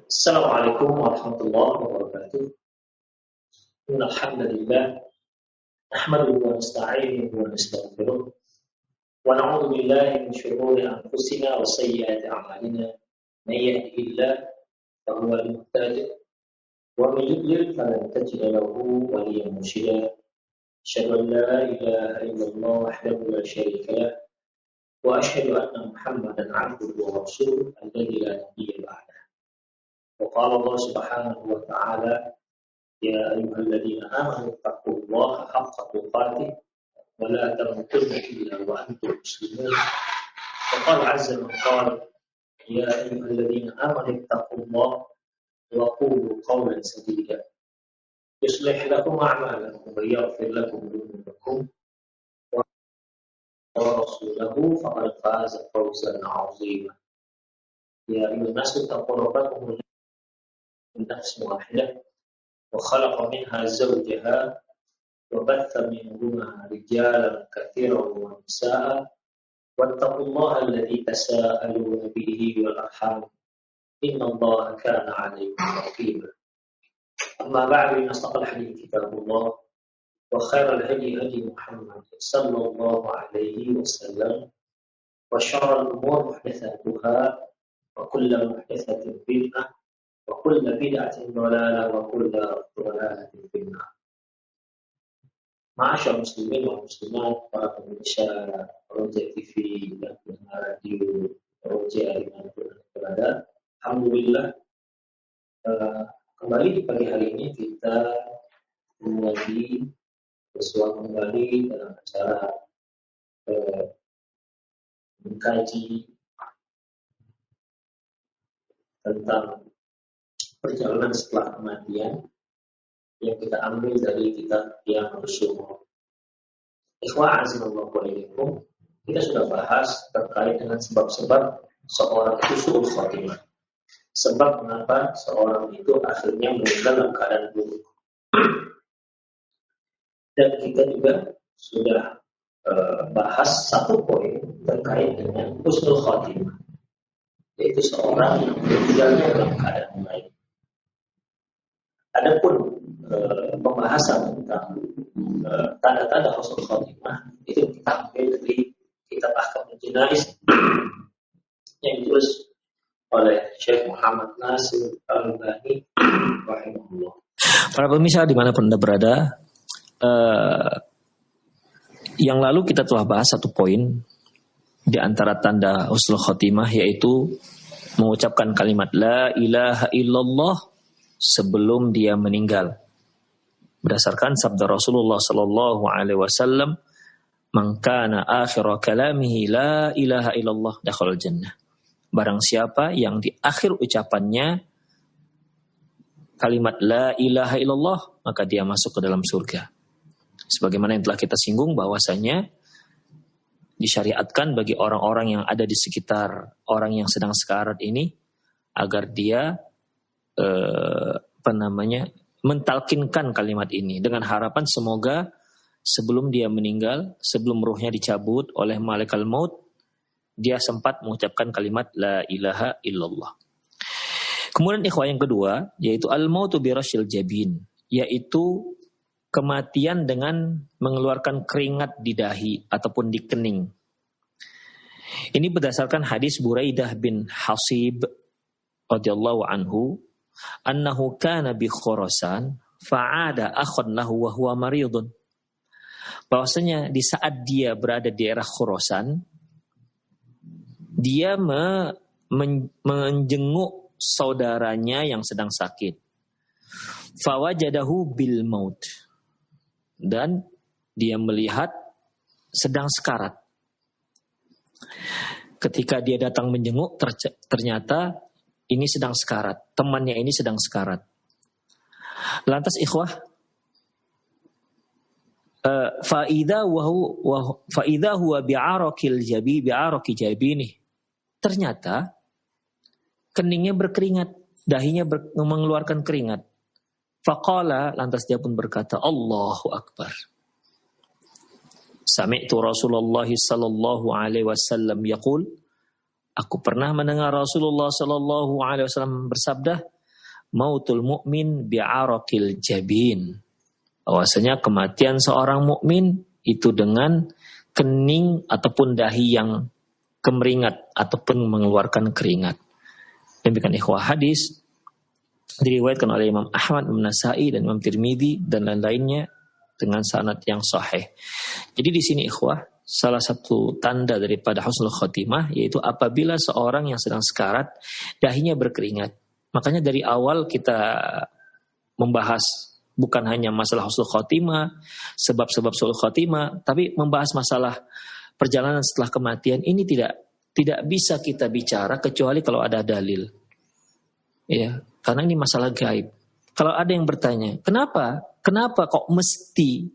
Assalamualaikum warahmatullahi wabarakatuh. Innal hamdalillah nahmaduhu wa nasta'inuhu wa nastaghfiruh wa na'udzu billahi min shururi anfusina wa sayyiati a'malina. May yahdihillahu fa huwal muhtadi wa may yudlil falan tajida lahu waliyyan mursyida. Asyhadu an la ilaha illallah wahdahu la syarika lah wa asyhadu anna Muhammadan 'abduhu wa rasuluhu alladzi la nabiyya ba'dahu. وقال الله سبحانه وتعالى يا أيها الذين آمنوا اتقوا الله حق تقاته ولا تموتن إلا وأنتم مسلمون. وقال عز من قال يا أيها الذين آمنوا اتقوا الله وقولوا قولا سديدا يصلح لكم أعمالكم ويغفر لكم ذنوبكم ورسوله فقد فاز فوزا عظيما. يا أيها الناس اتقوا ربكم من نفس واحدة وخلق منها زوجها وبث منهما رجالا كثيرا ونساء واتقوا الله الذي تساءلون به والأرحام إن الله كان عليكم رقيبا. أما بعد فإن أصدق الحديث كتاب الله وخير الهدي هدي محمد صلى الله عليه وسلم وشر الأمور محدثاتها وكل محدثة بدعة وكل بدعة ضلالة وكل ضلالة في النار. Ma'asyar muslimin wa muslimat, para pemirsa Roja TV dan radio Roja dimanapun berada. Alhamdulillah, kembali di pagi hari ini kita kembali bersuara kembali dalam acara mengkaji tentang perjalanan setelah kematian yang kita ambil dari kitab yang Rasulullah. Ikhwah azimallahu alaikum, kita sudah bahas terkait dengan sebab-sebab seorang itu su'ul khatimah. Sebab mengapa seorang itu akhirnya meninggal dalam keadaan buruk. Dan kita juga sudah bahas satu poin terkait dengan husnul khatimah, yaitu seorang yang meninggalnya dalam keadaan baik. Adapun pembahasan tentang tanda-tanda husnul khatimah itu kita ambil dari kitab Ahkamul Janaiz yang ditulis oleh Syekh Muhammad Nasir Al-Albani rahimahullah. Para pemirsa dimanapun Anda berada, yang lalu kita telah bahas satu poin di antara tanda husnul khatimah, yaitu mengucapkan kalimat la ilaha illallah sebelum dia meninggal. Berdasarkan sabda Rasulullah sallallahu alaihi wasallam, "Man kana akhiru kalamihi la ilaha illallah dakhala jannah." Barang siapa yang di akhir ucapannya kalimat la ilaha illallah, maka dia masuk ke dalam surga. Sebagaimana yang telah kita singgung bahwasanya disyariatkan bagi orang-orang yang ada di sekitar orang yang sedang sekarat ini agar dia mentalkinkan kalimat ini dengan harapan semoga sebelum dia meninggal, sebelum ruhnya dicabut oleh malaikat maut, dia sempat mengucapkan kalimat la ilaha illallah. Kemudian ikhwah yang kedua, yaitu al-mautu birasyil jabin, yaitu kematian dengan mengeluarkan keringat di dahi ataupun di kening. Ini berdasarkan hadis Buraidah bin Hasib radhiyallahu anhu, annahu kana bi Khurasan fa'ada akhun lahu wa huwa maridun. Bahwasanya di saat dia berada di daerah Khurasan, dia menjenguk saudaranya yang sedang sakit. Fawajadahu bil maut. Dan dia melihat sedang sekarat. Ketika dia datang menjenguk, ternyata ini sedang sekarat, temannya ini sedang sekarat. Lantas ikhwah, faida huwa bi'araqi jabini. Ternyata keningnya berkeringat, dahinya mengeluarkan keringat. Faqala, lantas dia pun berkata, Allahu Akbar. Sami'tu Rasulullah sallallahu alaihi wasallam yaqul, aku pernah mendengar Rasulullah sallallahu alaihi wasallam bersabda, mautul mu'min bi'arakil jabin. Bahwasanya kematian seorang mukmin itu dengan kening ataupun dahi yang kemeringat ataupun mengeluarkan keringat. Demikian ikhwah, hadis diriwayatkan oleh Imam Ahmad, Imam Nasa'i dan Imam Tirmidzi dan lain-lainnya dengan sanad yang sahih. Jadi di sini ikhwah, salah satu tanda daripada husnul khotimah yaitu apabila seorang yang sedang sekarat dahinya berkeringat. Makanya dari awal kita membahas bukan hanya masalah husnul khotimah, sebab-sebab husnul khotimah, tapi membahas masalah perjalanan setelah kematian ini tidak bisa kita bicara kecuali kalau ada dalil. Ya, karena ini masalah gaib. Kalau ada yang bertanya, kenapa kok mesti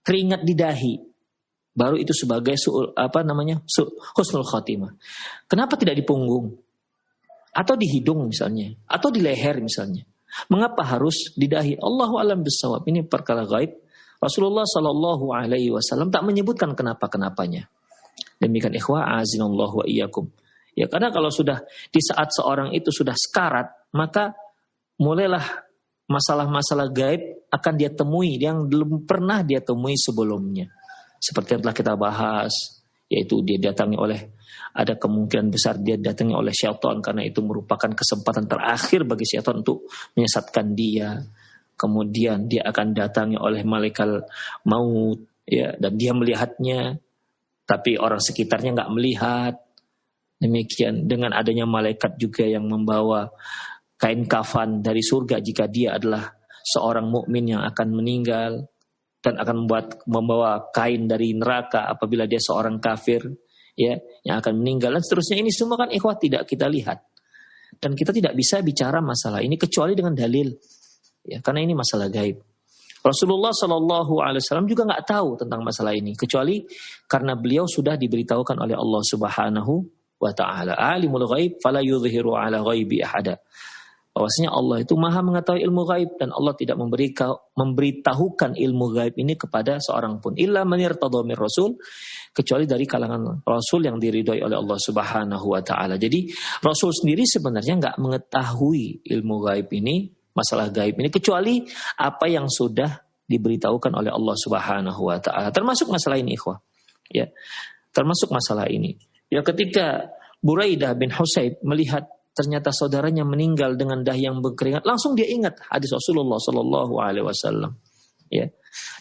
keringat di dahi? Baru itu sebagai husnul khotimah. Kenapa tidak di punggung? Atau di hidung misalnya, atau di leher misalnya. Mengapa harus di dahi? Allahu a'lam bissawab. Ini perkara gaib. Rasulullah sallallahu alaihi wasallam tak menyebutkan kenapa-kenapanya. Demikian ikhwah, azinallahu wa iyyakum. Ya, karena kalau sudah di saat seorang itu sudah sekarat, maka mulailah masalah-masalah gaib akan dia temui yang belum pernah dia temui sebelumnya. Seperti yang telah kita bahas, yaitu dia datangi oleh, ada kemungkinan besar dia datangi oleh syaitan karena itu merupakan kesempatan terakhir bagi syaitan untuk menyesatkan dia. Kemudian dia akan datangi oleh malaikat maut, ya, dan dia melihatnya, tapi orang sekitarnya nggak melihat. Demikian dengan adanya malaikat juga yang membawa kain kafan dari surga jika dia adalah seorang mukmin yang akan meninggal, dan akan membawa kain dari neraka apabila dia seorang kafir, ya, yang akan meninggal, dan seterusnya. Ini semua kan ikhwah tidak kita lihat, dan kita tidak bisa bicara masalah ini kecuali dengan dalil, ya, karena ini masalah gaib. Rasulullah SAW juga nggak tahu tentang masalah ini kecuali karena beliau sudah diberitahukan oleh Allah Subhanahu wa ta'ala. Alimul ghaib fala yudhiru ala ghaibi ahada. Bahwasanya Allah itu maha mengetahui ilmu gaib dan Allah tidak memberitahukan ilmu gaib ini kepada seorang pun illa man irtada mir rasul, kecuali dari kalangan rasul yang diridhoi oleh Allah Subhanahu wa ta'ala. Jadi Rasul sendiri sebenarnya nggak mengetahui ilmu gaib ini, masalah gaib ini, kecuali apa yang sudah diberitahukan oleh Allah Subhanahu wa ta'ala. Termasuk masalah ini ikhwah. Ya. Termasuk masalah ini. Ya, ketika Buraidah bin Husayb melihat ternyata saudaranya meninggal dengan dahi yang berkeringat, langsung dia ingat hadis Rasulullah sallallahu alaihi wasallam. Ya.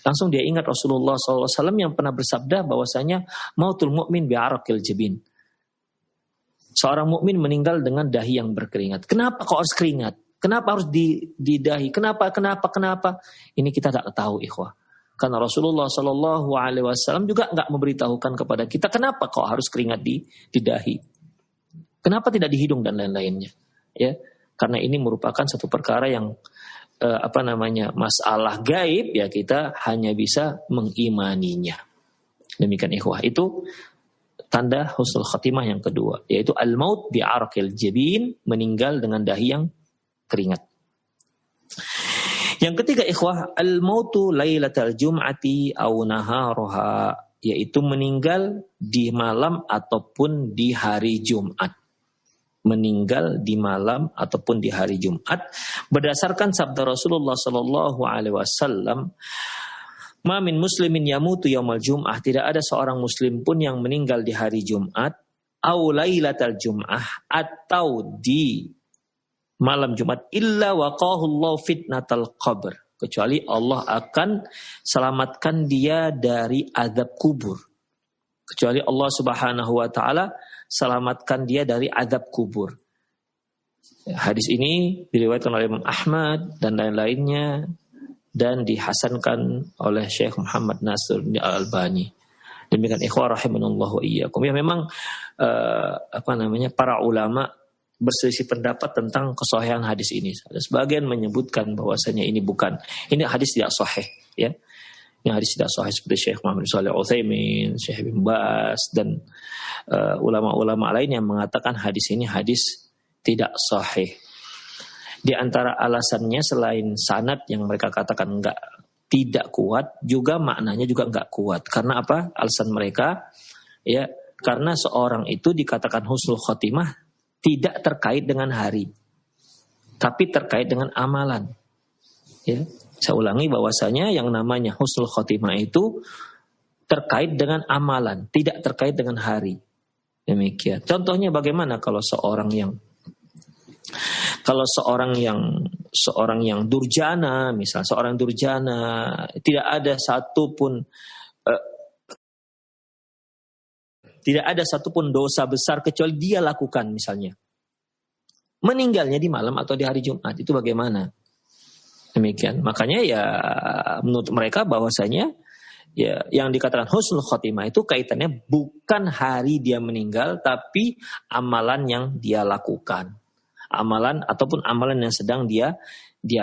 Langsung dia ingat Rasulullah sallallahu alaihi wasallam yang pernah bersabda bahwasanya mautul mu'min bi'arakil jabin. Seorang mukmin meninggal dengan dahi yang berkeringat. Kenapa kok harus keringat? Kenapa harus di dahi? Kenapa? Ini kita tak tahu ikhwah. Karena Rasulullah Shallallahu Alaihi Wasallam juga nggak memberitahukan kepada kita kenapa kok harus keringat di dahi, kenapa tidak di hidung dan lain-lainnya, ya? Karena ini merupakan satu perkara yang masalah gaib, ya, kita hanya bisa mengimaninya. Demikian ikhwah, itu tanda husnul khatimah yang kedua, yaitu al-maut bi'arakil jabin, meninggal dengan dahi yang keringat. Yang ketiga ikhwah, al-mautu lailatal jum'ati au naharoha, yaitu meninggal di malam ataupun di hari Jumat. Meninggal di malam ataupun di hari Jumat berdasarkan sabda Rasulullah sallallahu alaihi wasallam, "Ma min muslimin yamutu yaumal jum'ah", tidak ada seorang muslim pun yang meninggal di hari Jumat, au lailatal jum'ah, atau di malam Jumat, illa waqahullahu fitnatal qabr, kecuali Allah akan selamatkan dia dari azab kubur. Kecuali Allah Subhanahu wa taala selamatkan dia dari azab kubur. Hadis ini diriwayatkan oleh Imam Ahmad dan lain-lainnya dan dihasankan oleh Syekh Muhammad Nasiruddin Al-Albani. Demikian ikhwah rahimanallahu wa iyyakum. Ya, memang para ulama berselisih pendapat tentang kesahihan hadis ini. Ada sebagian menyebutkan bahwasanya ini hadis tidak sahih, ya. Ini hadis tidak sahih seperti Syekh Muhammad Shalih Al-Utsaimin, Syekh bin Baz dan ulama-ulama lain yang mengatakan hadis ini hadis tidak sahih. Di antara alasannya selain sanad yang mereka katakan tidak kuat, juga maknanya juga enggak kuat. Karena apa? Alasan mereka, ya, karena seorang itu dikatakan husnul khotimah tidak terkait dengan hari. tapi terkait dengan amalan. Ya, saya ulangi bahwasanya yang namanya husnul khotimah itu terkait dengan amalan, tidak terkait dengan hari. Demikian. Contohnya bagaimana kalau seorang yang durjana, misal seorang durjana, tidak ada satupun dosa besar kecuali dia lakukan misalnya. Meninggalnya di malam atau di hari Jumat, itu bagaimana? Demikian. Makanya ya menurut mereka bahwasanya ya yang dikatakan husnul khotimah itu kaitannya bukan hari dia meninggal, tapi amalan yang dia lakukan. Amalan ataupun amalan yang sedang dia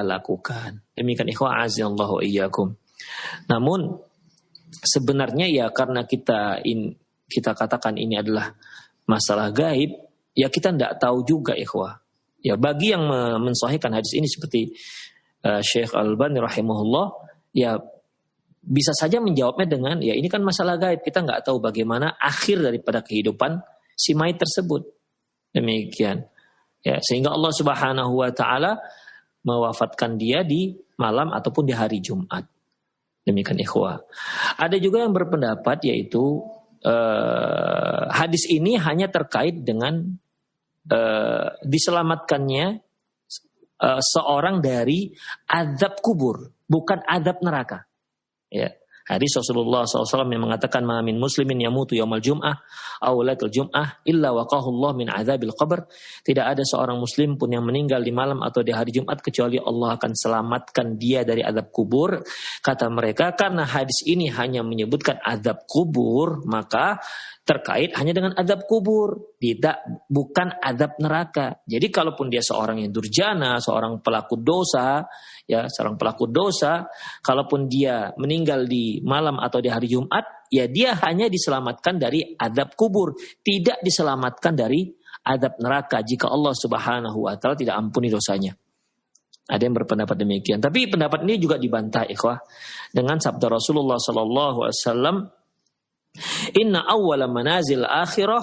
lakukan. Demikian ikhwah azallahu iyyakum. Namun sebenarnya ya karena kita katakan ini adalah masalah gaib, ya kita tidak tahu juga ikhwah. Ya bagi yang mensahihkan hadis ini seperti Syekh Al-Albani rahimahullah, ya bisa saja menjawabnya dengan ya ini kan masalah gaib, kita nggak tahu bagaimana akhir daripada kehidupan si mayit tersebut. Demikian. Ya, sehingga Allah Subhanahu wa taala mewafatkan dia di malam ataupun di hari Jumat. Demikian ikhwah. Ada juga yang berpendapat yaitu hadis ini hanya terkait dengan diselamatkannya seorang dari azab kubur, bukan azab neraka. Ya. Hadis Rasulullah SAW yang mengatakan min muslimin yamutu yaumal jum'ah aw lailatul jum'ah illa waqahu Allah min azabil qabr. Tidak ada seorang muslim pun yang meninggal di malam atau di hari Jumat kecuali Allah akan selamatkan dia dari azab kubur. Kata mereka karena hadis ini hanya menyebutkan azab kubur, maka terkait hanya dengan azab kubur, bukan azab neraka. Jadi kalaupun dia seorang yang durjana, seorang pelaku dosa, kalaupun dia meninggal di malam atau di hari Jumat, ya dia hanya diselamatkan dari azab kubur, tidak diselamatkan dari azab neraka jika Allah Subhanahu wa taala tidak ampuni dosanya. Ada yang berpendapat demikian. Tapi pendapat ini juga dibantah ikhwah dengan sabda Rasulullah sallallahu alaihi wasallam, Inna awwal manazil akhirah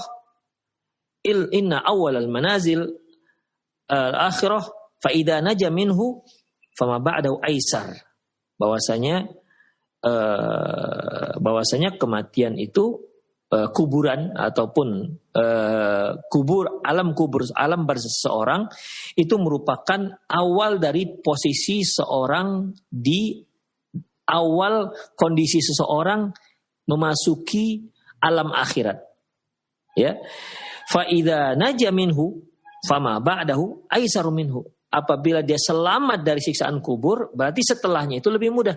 fa idza naja minhu fama ba'dahu aisar. Bahwasanya kematian itu kuburan ataupun alam barzakh seseorang itu merupakan awal dari posisi seorang di awal kondisi seseorang memasuki alam akhirat. Ya. Fa idza naja minhu fama ba'dahu aisaru minhu. Apabila dia selamat dari siksaan kubur, berarti setelahnya itu lebih mudah.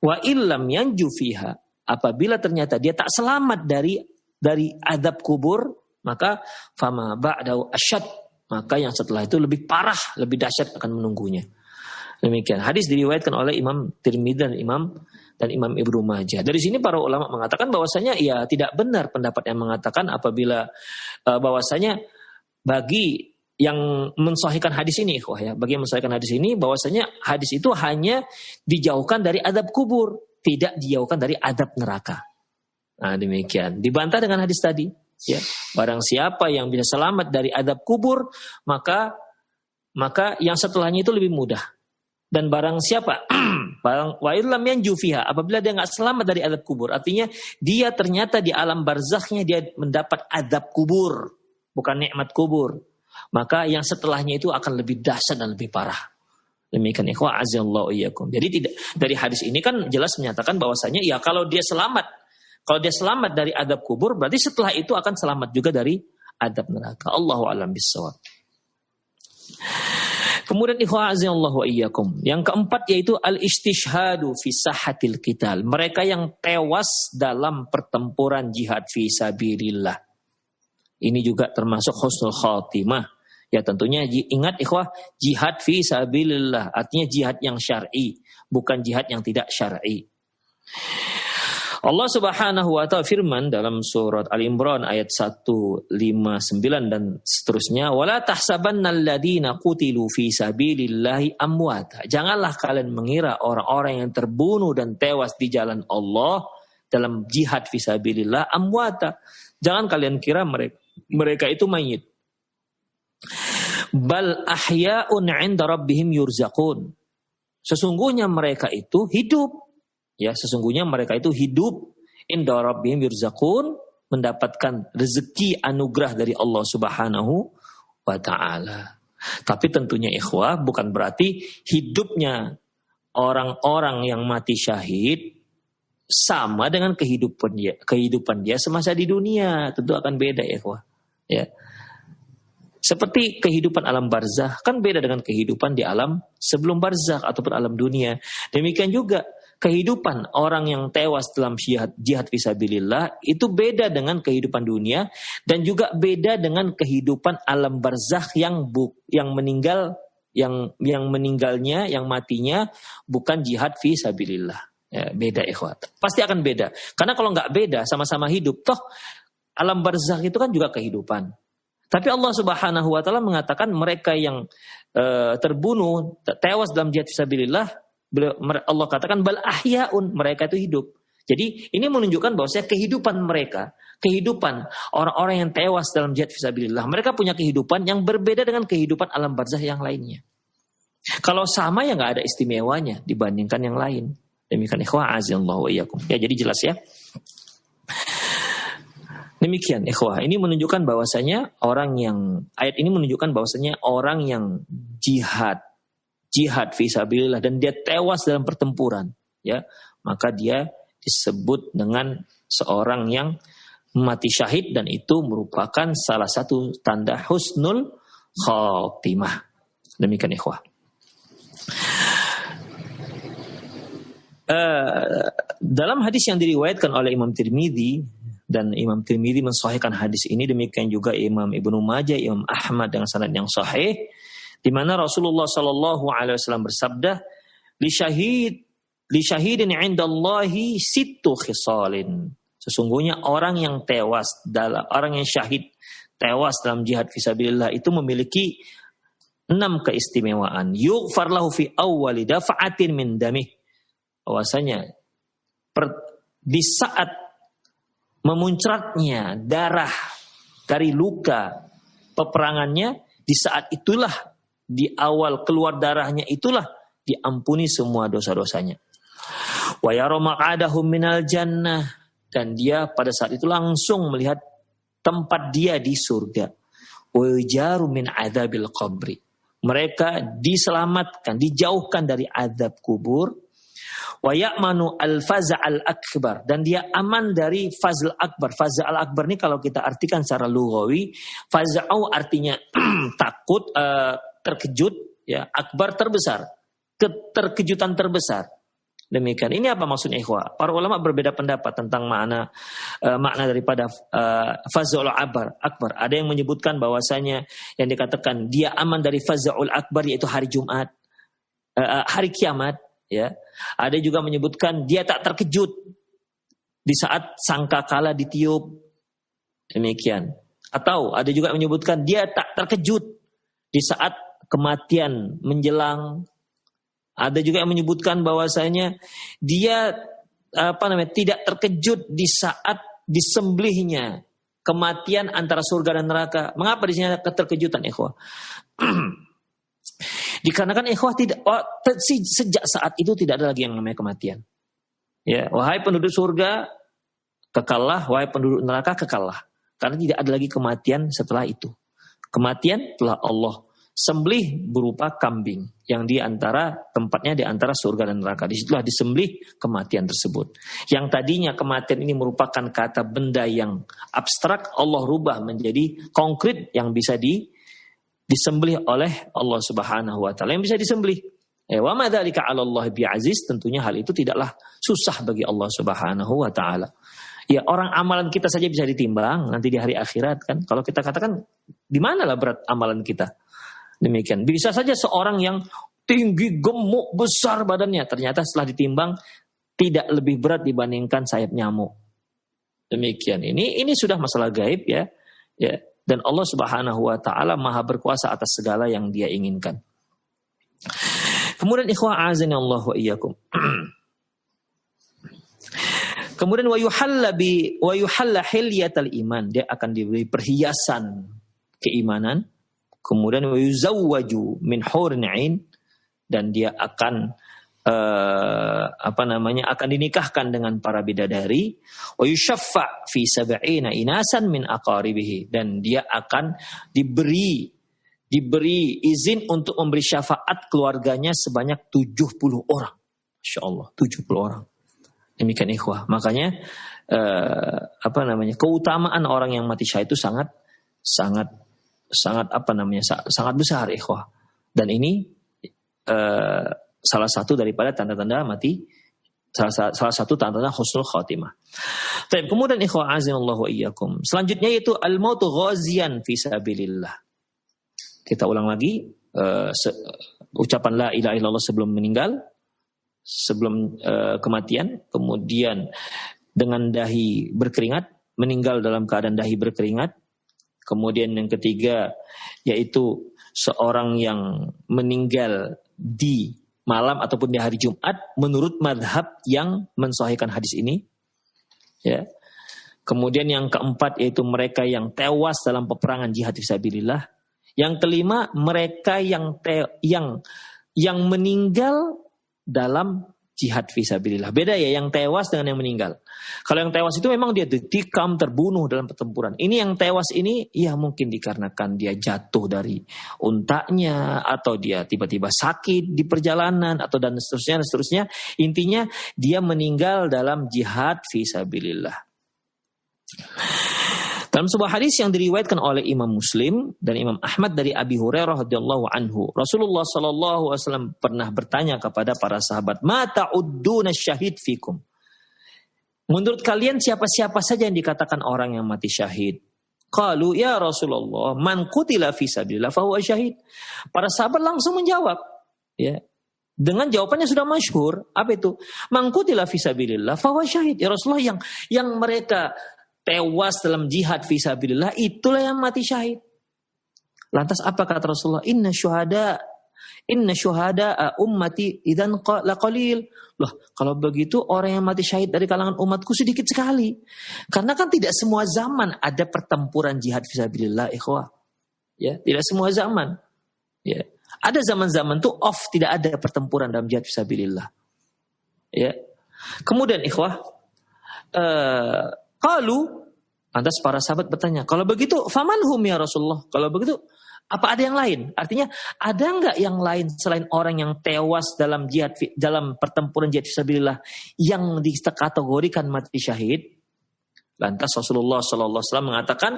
Wa illam yanju fiha. Apabila ternyata dia tak selamat dari azab kubur, maka fama ba'dahu asyad. Maka yang setelah itu lebih parah, lebih dahsyat akan menunggunya. Demikian. Hadis diriwayatkan oleh Imam Tirmidzi dan Imam Ibnu Majah. Dari sini para ulama mengatakan bahwasanya ya tidak benar pendapat yang mengatakan apabila bahwasanya bagi yang mensahihkan hadis ini, bagi yang mensahihkan hadis ini bahwasanya hadis itu hanya dijauhkan dari azab kubur, tidak dijauhkan dari azab neraka. Nah, demikian. Dibantah dengan hadis tadi, ya. Barang siapa yang bisa selamat dari azab kubur, maka yang setelahnya itu lebih mudah. Dan barang siapa wa illam yanju fiha, apabila dia enggak selamat dari azab kubur, artinya dia ternyata di alam barzakhnya dia mendapat azab kubur, bukan nikmat kubur, maka yang setelahnya itu akan lebih dahsyat dan lebih parah. Demikian ikhwah azallahu iyyakum. Jadi tidak, dari hadis ini kan jelas menyatakan bahwasanya ya kalau dia selamat dari azab kubur, berarti setelah itu akan selamat juga dari azab neraka. Allahu a'lam bissawab. Kemudian ikhwah azallahu iyyakum. Yang keempat yaitu al-istishhadu fi sahatil qital. Mereka yang tewas dalam pertempuran jihad fi sabilillah. Ini juga termasuk husnul khatimah. Ya tentunya ingat ikhwah, jihad fi sabilillah artinya jihad yang syar'i, bukan jihad yang tidak syar'i. Allah Subhanahu wa taala firman dalam surat Al-Imran ayat 159 dan seterusnya, wala tahsabannal ladzina qutilu fi sabilillahi amwata. Janganlah kalian mengira orang-orang yang terbunuh dan tewas di jalan Allah dalam jihad fi sabilillah amwata. Jangan kalian kira mereka itu mayit. Bal ahya'un 'inda rabbihim yurzaqun. Sesungguhnya mereka itu hidup. Ya, sesungguhnya mereka itu hidup. Inda rabbihim yurzaqun, mendapatkan rezeki anugerah dari Allah Subhanahu wa taala. Tapi tentunya ikhwah bukan berarti hidupnya orang-orang yang mati syahid sama dengan kehidupan dia semasa di dunia. Tentu akan beda ikhwah. Ya. Seperti kehidupan alam barzakh kan beda dengan kehidupan di alam sebelum barzakh ataupun alam dunia. Demikian juga kehidupan orang yang tewas dalam jihad fisabilillah itu beda dengan kehidupan dunia dan juga beda dengan kehidupan alam barzakh yang meninggal yang meninggalnya yang matinya bukan jihad fisabilillah. Ya, beda ikhwat. Pasti akan beda. Karena kalau nggak beda sama-sama hidup toh alam barzakh itu kan juga kehidupan. Tapi Allah Subhanahu wa taala mengatakan mereka yang terbunuh, tewas dalam jihad fisabilillah, Allah katakan bal ahya'un, mereka itu hidup. Jadi ini menunjukkan bahwasanya kehidupan mereka, kehidupan orang-orang yang tewas dalam jihad fisabilillah, mereka punya kehidupan yang berbeda dengan kehidupan alam barzakh yang lainnya. Kalau sama ya nggak ada istimewanya dibandingkan yang lain. Demikian ikhwah azallahu wa iyyakum. Ya, jadi jelas ya. Demikian ikhwah, ini menunjukkan bahwasanya ayat ini menunjukkan bahwasanya orang yang jihad fisabilillah dan dia tewas dalam pertempuran, ya, maka dia disebut dengan seorang yang mati syahid dan itu merupakan salah satu tanda husnul khatimah. Demikian ikhwah. Dalam hadis yang diriwayatkan oleh Imam Tirmidzi, dan Imam Tirmidzi mensahihkan hadis ini, demikian juga Imam Ibnu Majah, Imam Ahmad dengan sanad yang sahih, di mana Rasulullah sallallahu alaihi wasallam bersabda, li syahidin 'indallahi sittu khisalin. Sesungguhnya orang yang syahid tewas dalam jihad fisabilillah itu memiliki 6 keistimewaan. Yughfar lahu fi awwali daf'atin min damih. Bahwasanya di saat memuncratnya darah dari luka peperangannya, di saat itulah, di awal keluar darahnya itulah diampuni semua dosa-dosanya. Wa yara maq'adahu minal jannah, dan dia pada saat itu langsung melihat tempat dia di surga. Wa yujaru min adzabil qabri, mereka diselamatkan, dijauhkan dari azab kubur. Wa ya'manu al-faza' al-akbar, dan dia aman dari fazl akbar. Fazl al-akbar ini kalau kita artikan secara lughawi, faz'u artinya takut, terkejut, ya, akbar terbesar, keterkejutan terbesar. Demikian. Ini apa maksudnya ikhwah? Para ulama berbeda pendapat tentang makna daripada faz'ul akbar. Ada yang menyebutkan bahwasanya yang dikatakan dia aman dari faz'ul akbar yaitu hari Jumat, hari kiamat. Ya, ada juga menyebutkan dia tak terkejut di saat sangkakala ditiup. Demikian. Atau ada juga menyebutkan dia tak terkejut di saat kematian menjelang. Ada juga yang menyebutkan bahwasanya dia tidak terkejut di saat disembelihnya, kematian antara surga dan neraka. Mengapa di sini ada keterkejutan ikhwah? Dikarenakan ikhwah sejak saat itu tidak ada lagi yang namanya kematian. Ya, wahai penduduk surga kekallah, wahai penduduk neraka kekallah. Karena tidak ada lagi kematian setelah itu. Kematian telah Allah sembelih berupa kambing yang tempatnya di antara surga dan neraka. Disitulah disembelih kematian tersebut. Yang tadinya kematian ini merupakan kata benda yang abstrak, Allah rubah menjadi konkret yang bisa disembelih oleh Allah Subhanahu wa taala, yang bisa disembelih. Wa ma dzalika 'ala Allah bi'aziz, tentunya hal itu tidaklah susah bagi Allah Subhanahu wa taala. Ya, orang amalan kita saja bisa ditimbang nanti di hari akhirat kan. Kalau kita katakan di manalah berat amalan kita. Demikian. Bisa saja seorang yang tinggi, gemuk, besar badannya, ternyata setelah ditimbang tidak lebih berat dibandingkan sayap nyamuk. Demikian. Ini sudah masalah gaib ya. Ya. Dan Allah Subhanahu wa taala Maha berkuasa atas segala yang Dia inginkan. Kemudian ikhwah azani Allah wa iyyakum. Kemudian wa yuhalla hilyatal iman, dia akan diberi perhiasan keimanan, Kemudian wa yuzawwaju min hurin 'ain, dan dia akan akan dinikahkan dengan para bidadari. Wa yushaffa fi 70 inasan min aqaribihi, dan dia akan diberi izin untuk memberi syafaat keluarganya sebanyak 70 orang. Masya Allah, 70 orang. Demikian ikhwah. Makanya keutamaan orang yang mati syahid itu sangat besar ikhwah. Dan ini salah satu daripada tanda-tanda mati, salah satu tanda-tanda husnul khatimah. Kemudian ikhwah azinallahu wa iyyakum, selanjutnya yaitu al-mautu ghaziyan fi sabilillah. Kita ulang lagi ucapan la ilaha illallah sebelum meninggal, sebelum kematian, kemudian dengan dahi berkeringat, meninggal dalam keadaan dahi berkeringat. Kemudian yang ketiga yaitu seorang yang meninggal di malam ataupun di hari Jumat menurut madhab yang mensahihkan hadis ini. Ya. Kemudian yang keempat yaitu mereka yang tewas dalam peperangan jihad fisabilillah. Yang kelima mereka yang meninggal dalam jihad fisabilillah. Beda ya yang tewas dengan yang meninggal. Kalau yang tewas itu memang dia ditikam, terbunuh dalam pertempuran. Ini yang tewas ini ya mungkin dikarenakan dia jatuh dari untanya, atau dia tiba-tiba sakit di perjalanan, atau dan seterusnya. Intinya dia meninggal dalam jihad fisabilillah. Dalam sebuah hadis yang diriwayatkan oleh Imam Muslim dan Imam Ahmad dari Abi Hurairah radhiyallahu anhu, Rasulullah sallallahu alaihi wasallam pernah bertanya kepada para sahabat, "Ma ta'udduna syahid fikum?" Menurut kalian siapa-siapa saja yang dikatakan orang yang mati syahid? Qalu ya Rasulullah, man qutila fi sabilillah fa huwa syahid. Para sahabat langsung menjawab, ya. Dengan jawabannya sudah masyhur, apa itu? Man qutila fi sabilillah fa huwa syahid. Ya Rasulullah, yang mereka tewas dalam jihad fisabilillah itulah yang mati syahid. Lantas apa kata Rasulullah? Inna syuhada ummati idzan laqalil. Loh, kalau begitu orang yang mati syahid dari kalangan umatku sedikit sekali. Karena kan tidak semua zaman ada pertempuran jihad fisabilillah, ikhwah. Ya, tidak semua zaman. Ya. Ada zaman-zaman tuh tidak ada pertempuran dalam jihad fisabilillah. Ya. Kemudian ikhwah, lantas para sahabat bertanya, kalau begitu famanhum ya Rasulullah? Kalau begitu apa ada yang lain? Artinya ada enggak yang lain selain orang yang tewas dalam pertempuran jihad fisabilillah yang dikategorikan mati syahid? Lantas Rasulullah sallallahu alaihi wasallam mengatakan,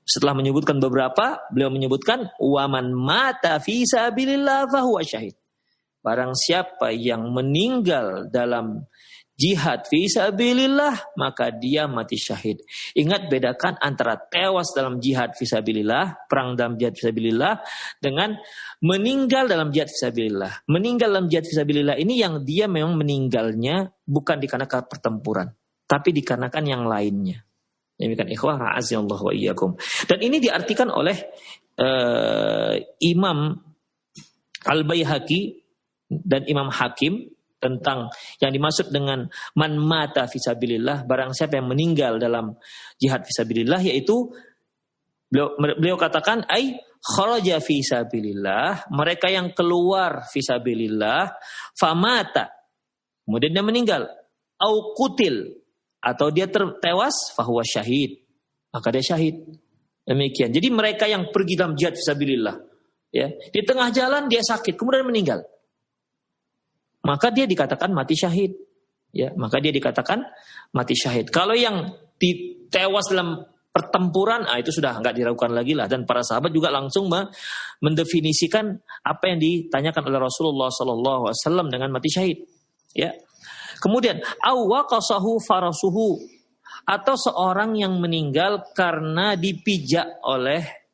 setelah menyebutkan beberapa, beliau menyebutkan waman mata fisabilillah fahuwa syahid. Barang siapa yang meninggal dalam jihad fisabilillah maka dia mati syahid. Ingat, bedakan antara tewas dalam jihad fisabilillah, perang dalam jihad fisabilillah, dengan meninggal dalam jihad fisabilillah. Meninggal dalam jihad fisabilillah ini yang dia memang meninggalnya bukan dikarenakan pertempuran, tapi dikarenakan yang lainnya. Demikian ikhwah ra'azillahu wa iyyakum. Dan ini diartikan oleh Imam Al-Baihaqi dan Imam Hakim tentang yang dimaksud dengan man mata fisabilillah, barang siapa yang meninggal dalam jihad fisabilillah, yaitu beliau katakan ai kharaja fisabilillah, mereka yang keluar fisabilillah, famata, kemudian dia meninggal, au qutil, atau dia tewas, fahuwa syahid, maka dia syahid. Demikian. Jadi mereka yang pergi dalam jihad fisabilillah, ya, di tengah jalan dia sakit kemudian meninggal, maka dia dikatakan mati syahid. Ya, maka dia dikatakan mati syahid. Kalau yang tewas dalam pertempuran, itu sudah enggak diragukan lagi lah. Dan para sahabat juga langsung mendefinisikan apa yang ditanyakan oleh Rasulullah SAW dengan mati syahid. Ya. Kemudian awwaqasahu farasuhu, atau seorang yang meninggal karena dipijak oleh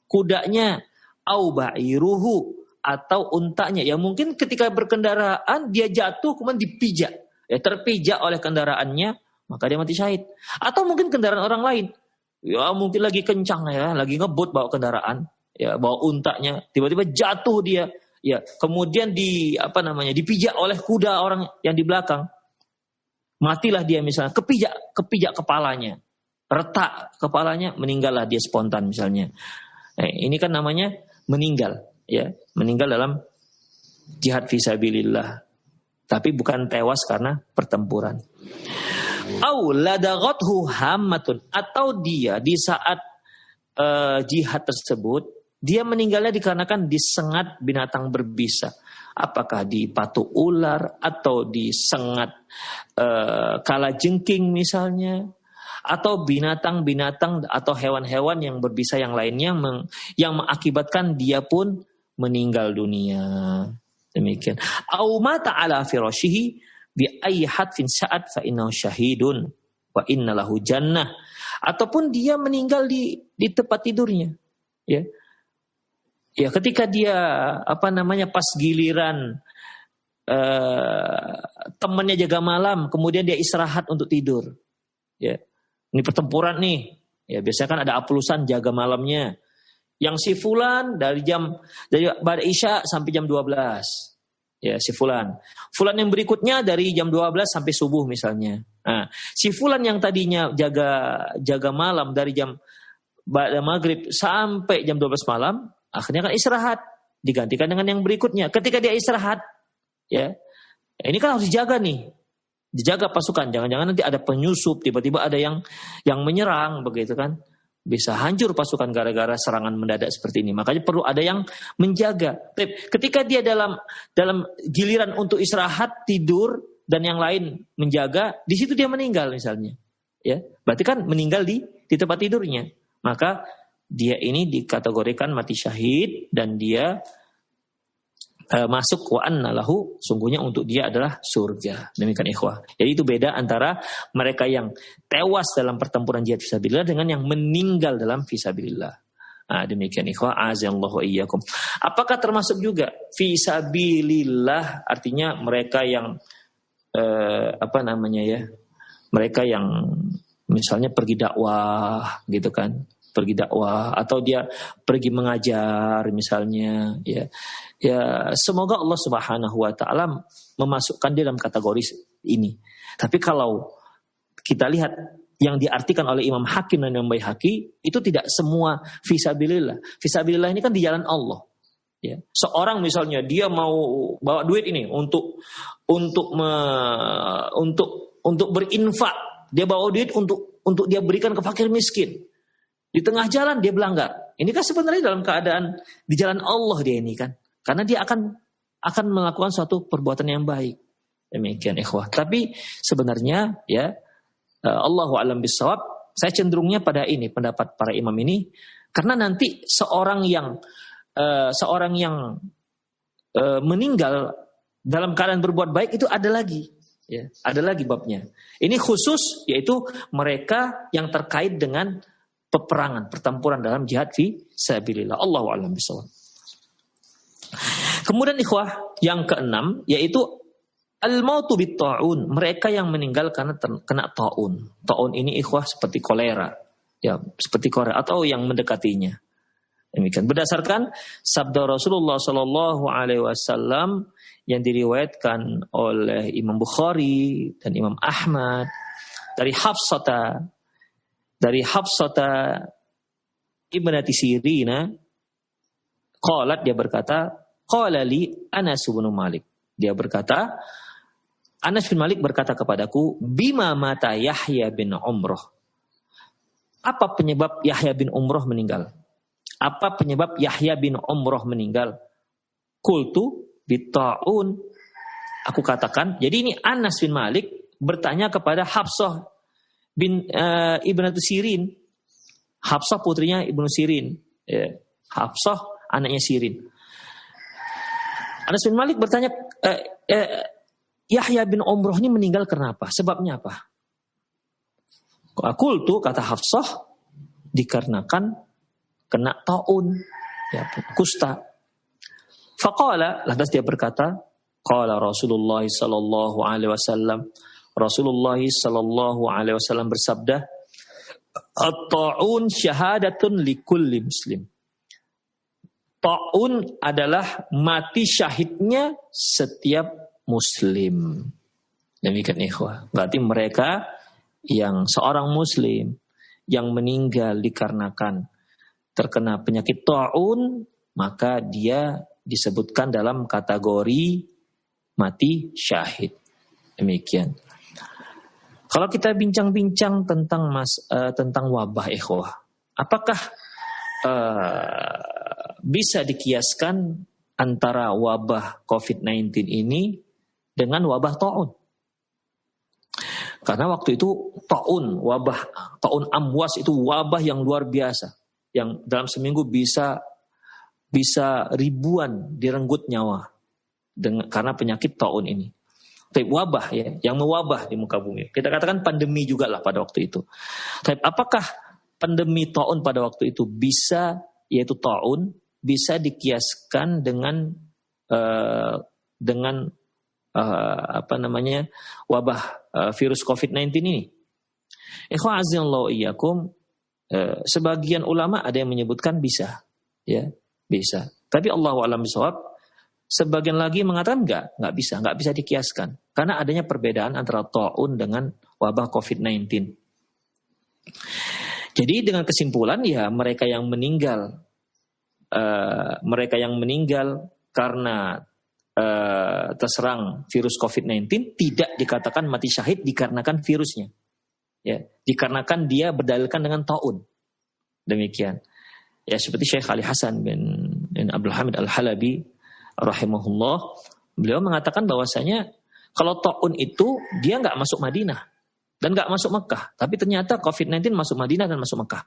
kudanya, au ba'iruhu, atau untanya, ya mungkin ketika berkendaraan dia jatuh kemudian dipijak, ya terpijak oleh kendaraannya, maka dia mati syahid. Atau mungkin kendaraan orang lain, ya mungkin lagi kencang, ya lagi ngebut bawa kendaraan, ya bawa untanya, tiba-tiba jatuh dia, ya kemudian dipijak oleh kuda orang yang di belakang, matilah dia misalnya, kepijak kepalanya, retak kepalanya, meninggallah dia spontan misalnya. Ini kan namanya meninggal, ya, meninggal dalam jihad fisabilillah. Tapi bukan tewas karena pertempuran. Au ladaghathu hammatun, atau dia di saat jihad tersebut dia meninggalnya dikarenakan disengat binatang berbisa. Apakah dipatuk ular atau disengat kalajengking misalnya, atau binatang-binatang atau hewan-hewan yang berbisa yang lainnya yang mengakibatkan dia pun meninggal dunia. Demikian. Au mata ala firashihi bi ayyi hadfin sa'at fa innahu syahidun wa inna lahu jannah. Ataupun dia meninggal di tempat tidurnya. Ya. Ya, ketika dia pas giliran temannya jaga malam, kemudian dia istirahat untuk tidur. Ya. Ini pertempuran nih. Ya, biasanya kan ada aplusan jaga malamnya. Yang si fulan dari pada Isya sampai jam 12. Ya, si fulan. Fulan yang berikutnya dari jam 12 sampai subuh misalnya. Nah, si fulan yang tadinya jaga malam dari jam maghrib sampai jam 12 malam, akhirnya kan istirahat, digantikan dengan yang berikutnya. Ketika dia istirahat, ya, ini kan harus dijaga nih, dijaga pasukan. Jangan-jangan nanti ada penyusup, tiba-tiba ada yang menyerang, begitu kan? Bisa hancur pasukan gara-gara serangan mendadak seperti ini. Makanya perlu ada yang menjaga. Ketika dia dalam giliran untuk istirahat, tidur dan yang lain menjaga, di situ dia meninggal misalnya, ya, berarti kan meninggal di tempat tidurnya. Maka dia ini dikategorikan mati syahid dan dia masuk wa anna lahu, sungguhnya untuk dia adalah surga. Demikian ikhwah. Jadi itu beda antara mereka yang tewas dalam pertempuran jihad fisabilillah dengan yang meninggal dalam fisabilillah. Nah, demikian ikhwah, azallahu iyyakum. Apakah termasuk juga fisabilillah, artinya mereka yang mereka yang misalnya pergi dakwah gitu kan, pergi dakwah atau dia pergi mengajar misalnya, ya semoga Allah Subhanahu wa taala memasukkan dia dalam kategori ini. Tapi kalau kita lihat yang diartikan oleh Imam Hakim dan Imam Baihaqi, itu tidak semua fisabilillah. Fisabilillah ini kan di jalan Allah. Ya. Seorang misalnya dia mau bawa duit ini untuk berinfak, dia bawa duit untuk dia berikan ke fakir miskin. Di tengah jalan dia melanggar. Ini kan sebenarnya dalam keadaan di jalan Allah dia ini kan. Karena dia akan melakukan suatu perbuatan yang baik. Demikian ikhwah. Tapi sebenarnya ya Allahu a'lam bishawab, saya cenderungnya pada ini pendapat para imam ini, karena nanti seorang yang meninggal dalam keadaan berbuat baik itu ada lagi. Ya, ada lagi babnya. Ini khusus yaitu mereka yang terkait dengan peperangan, pertempuran dalam jihad fi sabilillah. Allahu a'lam bishawab. Kemudian ikhwah, yang keenam yaitu al-mautu bit-ta'un, mereka yang meninggal karena kena ta'un. Ta'un ini ikhwah seperti kolera. Ya, seperti kolera atau yang mendekatinya. Demikian berdasarkan sabda Rasulullah sallallahu alaihi wasallam yang diriwayatkan oleh Imam Bukhari dan Imam Ahmad dari Hafsata ibnati Sirina, qalat, dia berkata, qala li Anas bin Malik, dia berkata, Anas bin Malik berkata kepadaku, bima mata Yahya bin Umrah, apa penyebab Yahya bin Umrah meninggal? Apa penyebab Yahya bin Umrah meninggal? Qultu bitta'un, aku katakan. Jadi ini Anas bin Malik bertanya kepada Hafsah bin Ibnu Sirin. Hafsah putrinya Ibnu Sirin. Hafsah anaknya Sirin. Anas bin Malik bertanya, Yahya bin Umrah ini meninggal karena apa? Sebabnya apa? Qultu, kata Hafsah, dikarenakan kena taun, ya, kusta. Faqala, lantas dia berkata, qala Rasulullah sallallahu alaihi wasallam, Rasulullah sallallahu alaihi wasallam bersabda, at-ta'un syahadatun likulli muslim. Ta'un adalah mati syahidnya setiap muslim. Demikian ikhwah. Berarti mereka yang seorang muslim yang meninggal dikarenakan terkena penyakit ta'un, maka dia disebutkan dalam kategori mati syahid. Demikian. Kalau kita bincang-bincang tentang wabah ikhwah, apakah bisa dikiaskan antara wabah COVID-19 ini dengan wabah ta'un? Karena waktu itu wabah ta'un amwas itu wabah yang luar biasa, yang dalam seminggu bisa ribuan direnggut nyawa karena penyakit ta'un ini. Tapi wabah ya, yang mewabah di muka bumi. Kita katakan pandemi juga lah pada waktu itu. Tapi apakah pandemi ta'un pada waktu itu yaitu ta'un, bisa dikiaskan dengan wabah virus COVID-19 ini? Ikhwan azza iyyakum, sebagian ulama ada yang menyebutkan bisa, ya, bisa. Tapi Allahu a'lam bishawab, sebagian lagi mengatakan enggak bisa dikiaskan karena adanya perbedaan antara ta'un dengan wabah COVID-19. Jadi dengan kesimpulan ya mereka yang meninggal karena terserang virus COVID-19 tidak dikatakan mati syahid dikarenakan virusnya, ya, dikarenakan dia berdalilkan dengan ta'un. Demikian. Ya, seperti Syekh Ali Hasan bin Abdul Hamid Al-Halabi rahimahullah, beliau mengatakan bahwasanya kalau ta'un itu dia nggak masuk Madinah dan nggak masuk Mekah, tapi ternyata COVID-19 masuk Madinah dan masuk Mekah.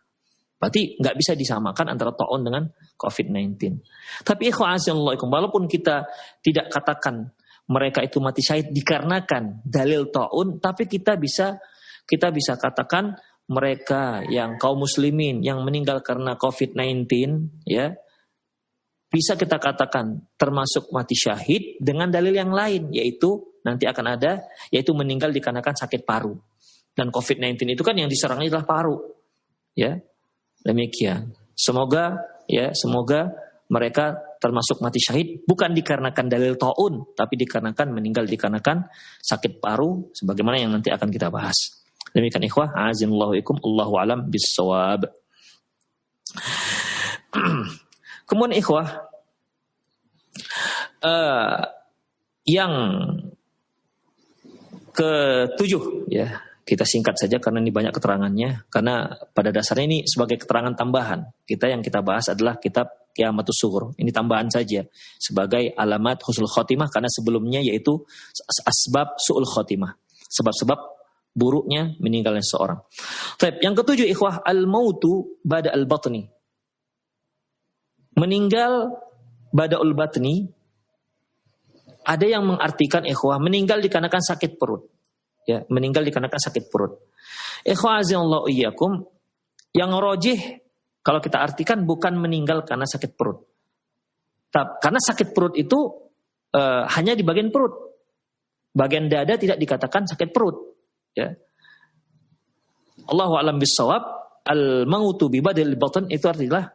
Berarti nggak bisa disamakan antara ta'un dengan COVID-19. Tapi walaupun kita tidak katakan mereka itu mati syahid dikarenakan dalil ta'un, tapi kita bisa katakan mereka yang kaum muslimin yang meninggal karena COVID-19, ya, bisa kita katakan termasuk mati syahid dengan dalil yang lain, yaitu nanti akan ada, yaitu meninggal dikarenakan sakit paru. Dan COVID-19 itu kan yang diserangnya adalah paru, ya. Demikian. Semoga mereka termasuk mati syahid bukan dikarenakan dalil ta'un, tapi dikarenakan meninggal dikarenakan sakit paru, sebagaimana yang nanti akan kita bahas. Demikian ikhwah, azinallahu ikum, Allahu alam bissawab. Kemudian ikhwah, yang ketujuh, ya, kita singkat saja karena ini banyak keterangannya. Karena pada dasarnya ini sebagai keterangan tambahan. Yang kita bahas adalah kitab Qiyamatus Sughur. Ini tambahan saja sebagai alamat husnul khotimah, karena sebelumnya yaitu asbab su'ul khotimah, sebab-sebab buruknya meninggalnya seseorang. Yang ketujuh ikhwah, al-mautu bada al-batni. Meninggal bada'ul batni, ada yang mengartikan ikhwah meninggal dikarenakan sakit perut. Ya, meninggal dikarenakan sakit perut. Ikhwah azallahu iyyakum, yang rajih kalau kita artikan bukan meninggal karena sakit perut. Karena sakit perut itu hanya di bagian perut. Bagian dada tidak dikatakan sakit perut. Ya. Allahu a'lam bissawab, al-mautu bi badil batn itu artinya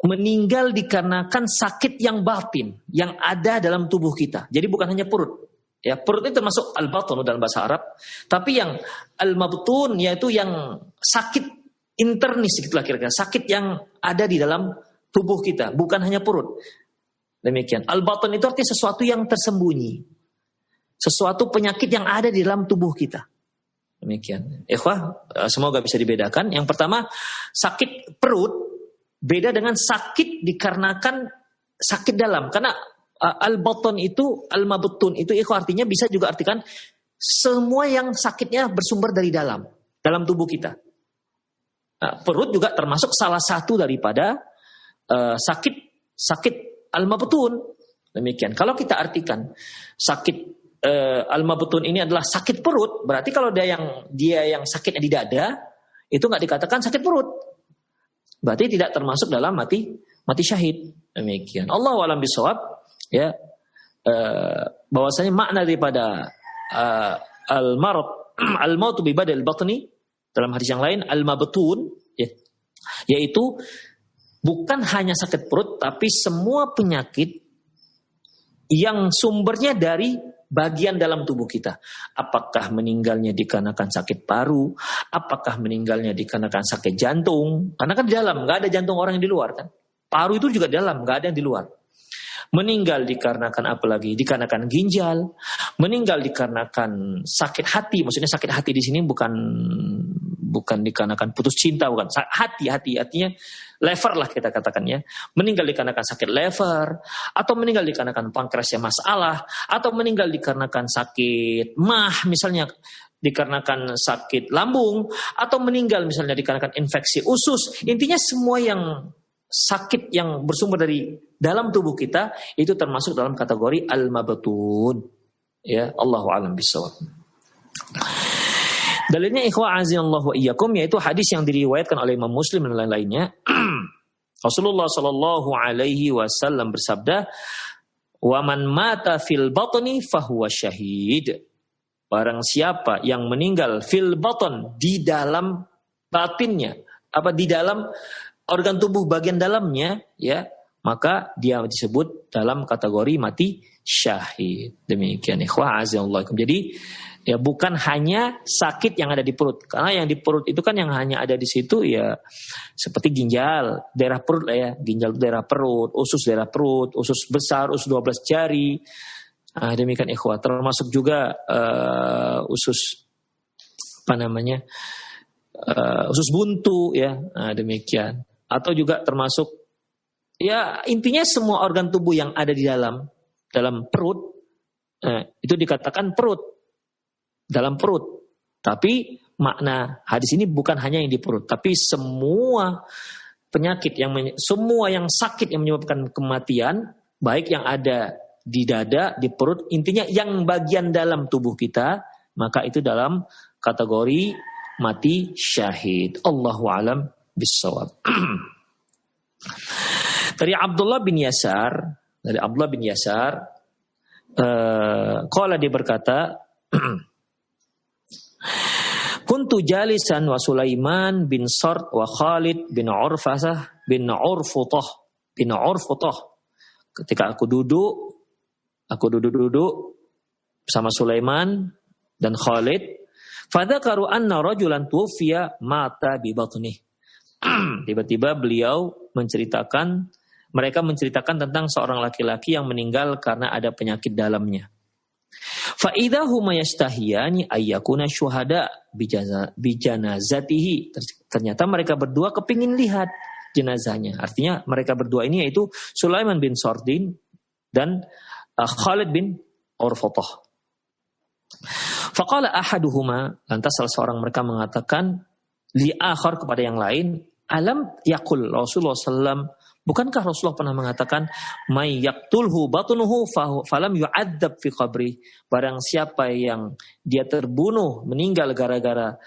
meninggal dikarenakan sakit yang batin yang ada dalam tubuh kita. Jadi bukan hanya perut. Ya, perut itu termasuk al-batn dalam bahasa Arab, tapi yang al-mabtun yaitu yang sakit internis gitulah kira-kira, sakit yang ada di dalam tubuh kita, bukan hanya perut. Demikian. Al-batn itu artinya sesuatu yang tersembunyi. Sesuatu penyakit yang ada di dalam tubuh kita. Demikian. Ikhwah, semoga bisa dibedakan. Yang pertama, sakit perut beda dengan sakit dikarenakan sakit dalam. Karena al-batn itu, al-mabtun itu artinya bisa juga artikan semua yang sakitnya bersumber dari dalam tubuh kita. Perut juga termasuk salah satu daripada sakit al-mabtun. Demikian. Kalau kita artikan sakit al-mabtun ini adalah sakit perut, berarti kalau dia yang sakitnya di dada itu nggak dikatakan sakit perut. Berarti tidak termasuk dalam mati syahid. Demikian. Allahu a'lam bishawab. Ya, bahwasanya makna daripada al-maut bi badal batni dalam hadis yang lain al-mabtun, ya, yaitu bukan hanya sakit perut tapi semua penyakit yang sumbernya dari bagian dalam tubuh kita. Apakah meninggalnya dikarenakan sakit paru, apakah meninggalnya dikarenakan sakit jantung, karena kan di dalam, nggak ada jantung orang yang di luar kan. Paru itu juga dalam, nggak ada yang di luar. Meninggal dikarenakan apa lagi? Dikarenakan ginjal, meninggal dikarenakan sakit hati. Maksudnya sakit hati di sini bukan dikarenakan putus cinta, bukan. Hati artinya lever lah kita katakan ya. Meninggal dikarenakan sakit lever, atau meninggal dikarenakan pankreasnya masalah, atau meninggal dikarenakan sakit mah misalnya, dikarenakan sakit lambung, atau meninggal misalnya dikarenakan infeksi usus. Intinya semua yang sakit yang bersumber dari dalam tubuh kita itu termasuk dalam kategori al-mabtun. Ya, Allahu a'lam bishawab. Dalilnya ikhwah azanallahu wa iyyakum, yaitu hadis yang diriwayatkan oleh Imam Muslim dan lain-lainnya. Rasulullah sallallahu alaihi wasallam bersabda, "Wa man mata fil batni fahuwa syahid." Barang siapa yang meninggal fil baton, di dalam batinnya, di dalam organ tubuh bagian dalamnya, ya, maka dia disebut dalam kategori mati syahid. Demikian ikhwah azanallahu. Jadi ya bukan hanya sakit yang ada di perut, karena yang di perut itu kan yang hanya ada di situ ya seperti ginjal, daerah perut lah ya, ginjal daerah perut, usus daerah perut, usus besar, usus 12 jari. Demikian ikhwah, termasuk juga usus usus buntu ya, demikian. Atau juga termasuk ya intinya semua organ tubuh yang ada di dalam perut, itu dikatakan perut, dalam perut. Tapi makna hadis ini bukan hanya yang di perut, tapi semua penyakit semua yang sakit yang menyebabkan kematian, baik yang ada di dada, di perut, intinya yang bagian dalam tubuh kita, maka itu dalam kategori mati syahid. Allahu a'lam bishawab. Dari Abdullah bin Yasar, qala dia berkata, kuntu jalisan wa Sulaiman bin Sard wa Khalid bin Urfasah bin Urfutah. Ketika aku duduk bersama Sulaiman dan Khalid, fadzakaru anna rajulan tuwfiya mata bi batnih. Tiba-tiba mereka menceritakan tentang seorang laki-laki yang meninggal karena ada penyakit dalamnya. Fa idza huma yastahiyani ayyakuna syuhada bi janazatihi. Ternyata mereka berdua kepingin lihat jenazahnya. Artinya mereka berdua ini yaitu Sulaiman bin Sardin dan Khalid bin Urfatah. Faqala ahaduhuma, lantas salah seorang mereka mengatakan li akhar kepada yang lain, alam yaqul Rasulullah sallam, bukankah Rasulullah pernah mengatakan may yaqtulhu batnuhu falam yu'adzab fi qabri, barang siapa yang dia terbunuh meninggal gara-gara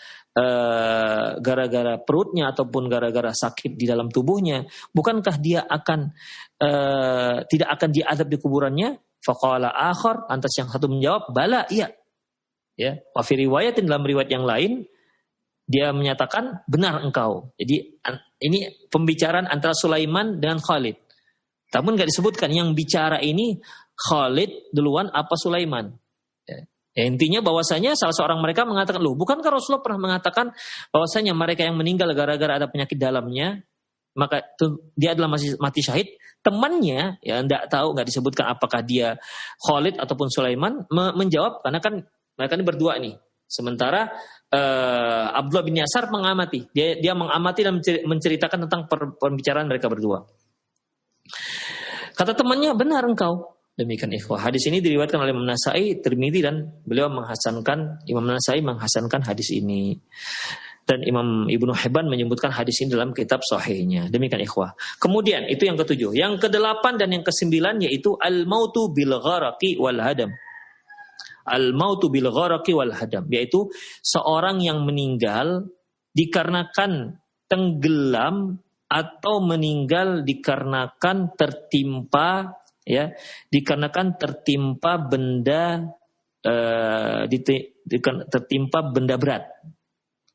perutnya ataupun gara-gara sakit di dalam tubuhnya, bukankah dia akan tidak akan diazab di kuburannya? Faqala akhar, lantas yang satu menjawab, bala, iya. Ya, wa fi riwayatin, dalam riwayat yang lain dia menyatakan benar engkau. Jadi ini pembicaraan antara Sulaiman dengan Khalid. Namun enggak disebutkan yang bicara ini Khalid duluan apa Sulaiman. Ya, intinya bahwasanya salah seorang mereka mengatakan, loh, bukankah Rasulullah pernah mengatakan bahwasanya mereka yang meninggal gara-gara ada penyakit dalamnya, maka dia adalah mati syahid. Temannya ya enggak disebutkan apakah dia Khalid ataupun Sulaiman menjawab, karena kan mereka ini berdua nih. Sementara Abdullah bin Yasar mengamati. Dia mengamati dan menceritakan tentang pembicaraan mereka berdua. Kata temannya, benar engkau. Demikian ikhwah. Hadis ini diriwayatkan oleh Imam Nasai, Tirmidzi, dan Imam Nasai menghasankan hadis ini. Dan Imam Ibnu Hibban menyebutkan hadis ini dalam kitab sahihnya. Demikian ikhwah. Kemudian itu yang ketujuh. Yang ke-8 dan yang ke-9 yaitu al-mautu bil gharaqi wal hadam. Al-mautu bil gharaqi wal hadam, yaitu seorang yang meninggal dikarenakan tenggelam atau meninggal dikarenakan tertimpa benda tertimpa benda berat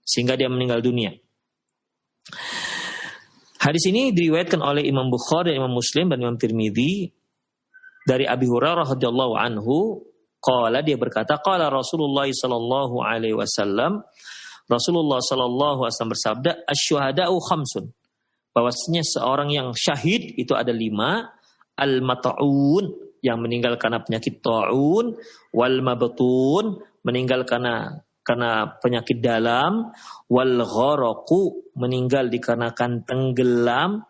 sehingga dia meninggal dunia. Hadis ini diriwayatkan oleh Imam Bukhari, Imam Muslim dan Imam Tirmidzi dari Abi Hurairah radhiyallahu anhu. Qala, dia berkata, qala Rasulullah sallallahu alaihi wasallam, Rasulullah sallallahu alaihi wasallam bersabda, asy-syuhada'u khamsun. Bahwasanya seorang yang syahid itu ada 5, al-mat'un, yang meninggal karena penyakit ta'un, wal mabtun, meninggal karena penyakit dalam, wal gharaqu, meninggal dikarenakan tenggelam,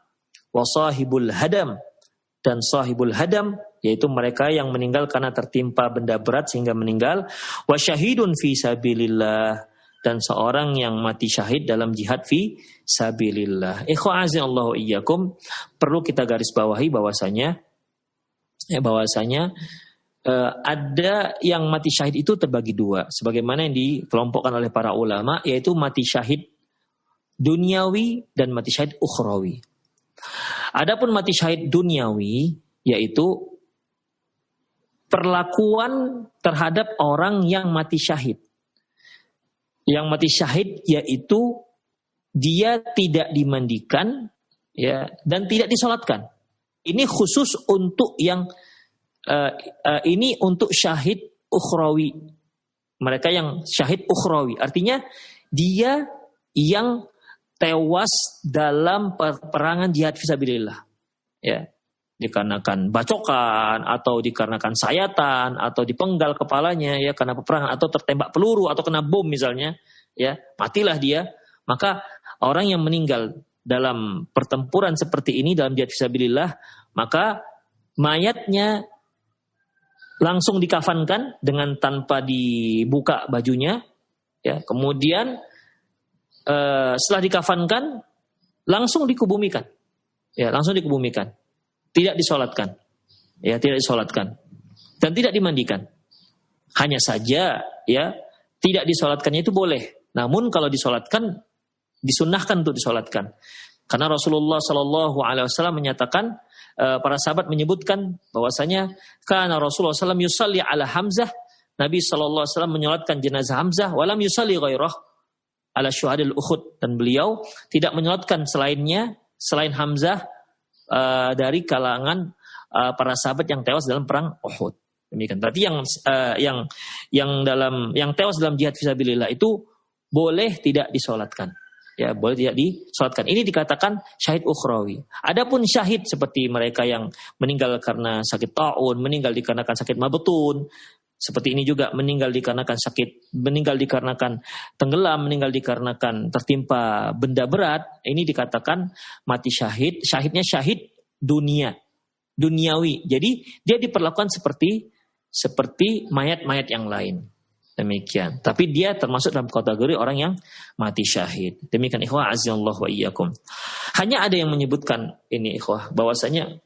wa sahibul hadam, dan sahibul hadam, yaitu mereka yang meninggal karena tertimpa benda berat sehingga meninggal, wa syahidun fi sabilillah, dan seorang yang mati syahid dalam jihad fi sabilillah. Ikhwa'azinallahu iyyakum, perlu kita garis bawahi bahwasanya ada yang mati syahid itu terbagi 2, sebagaimana yang dikelompokkan oleh para ulama, yaitu mati syahid duniawi dan mati syahid ukhrawi. Adapun mati syahid duniawi yaitu perlakuan terhadap orang yang mati syahid. Yang mati syahid yaitu dia tidak dimandikan, ya, dan tidak disolatkan. Ini khusus untuk yang ini untuk syahid ukhrawi. Mereka yang syahid ukhrawi, artinya dia yang tewas dalam peperangan jihad fisabilillah. Ya, dikarenakan bacokan atau dikarenakan sayatan atau dipenggal kepalanya, ya, karena peperangan, atau tertembak peluru atau kena bom misalnya, ya, matilah dia. Maka orang yang meninggal dalam pertempuran seperti ini, dalam jihad fisabilillah, maka mayatnya langsung dikafankan dengan tanpa dibuka bajunya, ya. Kemudian setelah dikafankan langsung dikubumikan, ya, langsung dikubumikan, tidak disolatkan, ya, tidak disolatkan dan tidak dimandikan. Hanya saja, ya, tidak disolatkannya itu boleh, namun kalau disolatkan, disunnahkan untuk disolatkan, karena Rasulullah Shallallahu Alaihi Wasallam menyatakan, para sahabat menyebutkan bahwasanya karena Rasulullah SAW yusalli ala Hamzah, Nabi Shallallahu Alaihi Wasallam menyolatkan jenazah Hamzah, walam yusalli ghairah ala syuhadil Uhud, dan beliau tidak menyolatkan selainnya, selain Hamzah, dari kalangan para sahabat yang tewas dalam perang Uhud. Demikian. Berarti yang tewas dalam jihad fisabilillah itu boleh tidak disolatkan. Ya, boleh tidak disolatkan. Ini dikatakan syahid ukhrawi. Adapun syahid seperti mereka yang meninggal karena sakit ta'un, meninggal dikarenakan sakit mabtun, seperti ini juga meninggal dikarenakan tenggelam, meninggal dikarenakan tertimpa benda berat, ini dikatakan mati syahid. Syahidnya syahid duniawi. Jadi dia diperlakukan seperti mayat-mayat yang lain. Demikian. Tapi dia termasuk dalam kategori orang yang mati syahid. Demikian ikhwah azallahu wa iyyakum. Hanya ada yang menyebutkan ini ikhwah, bahwasanya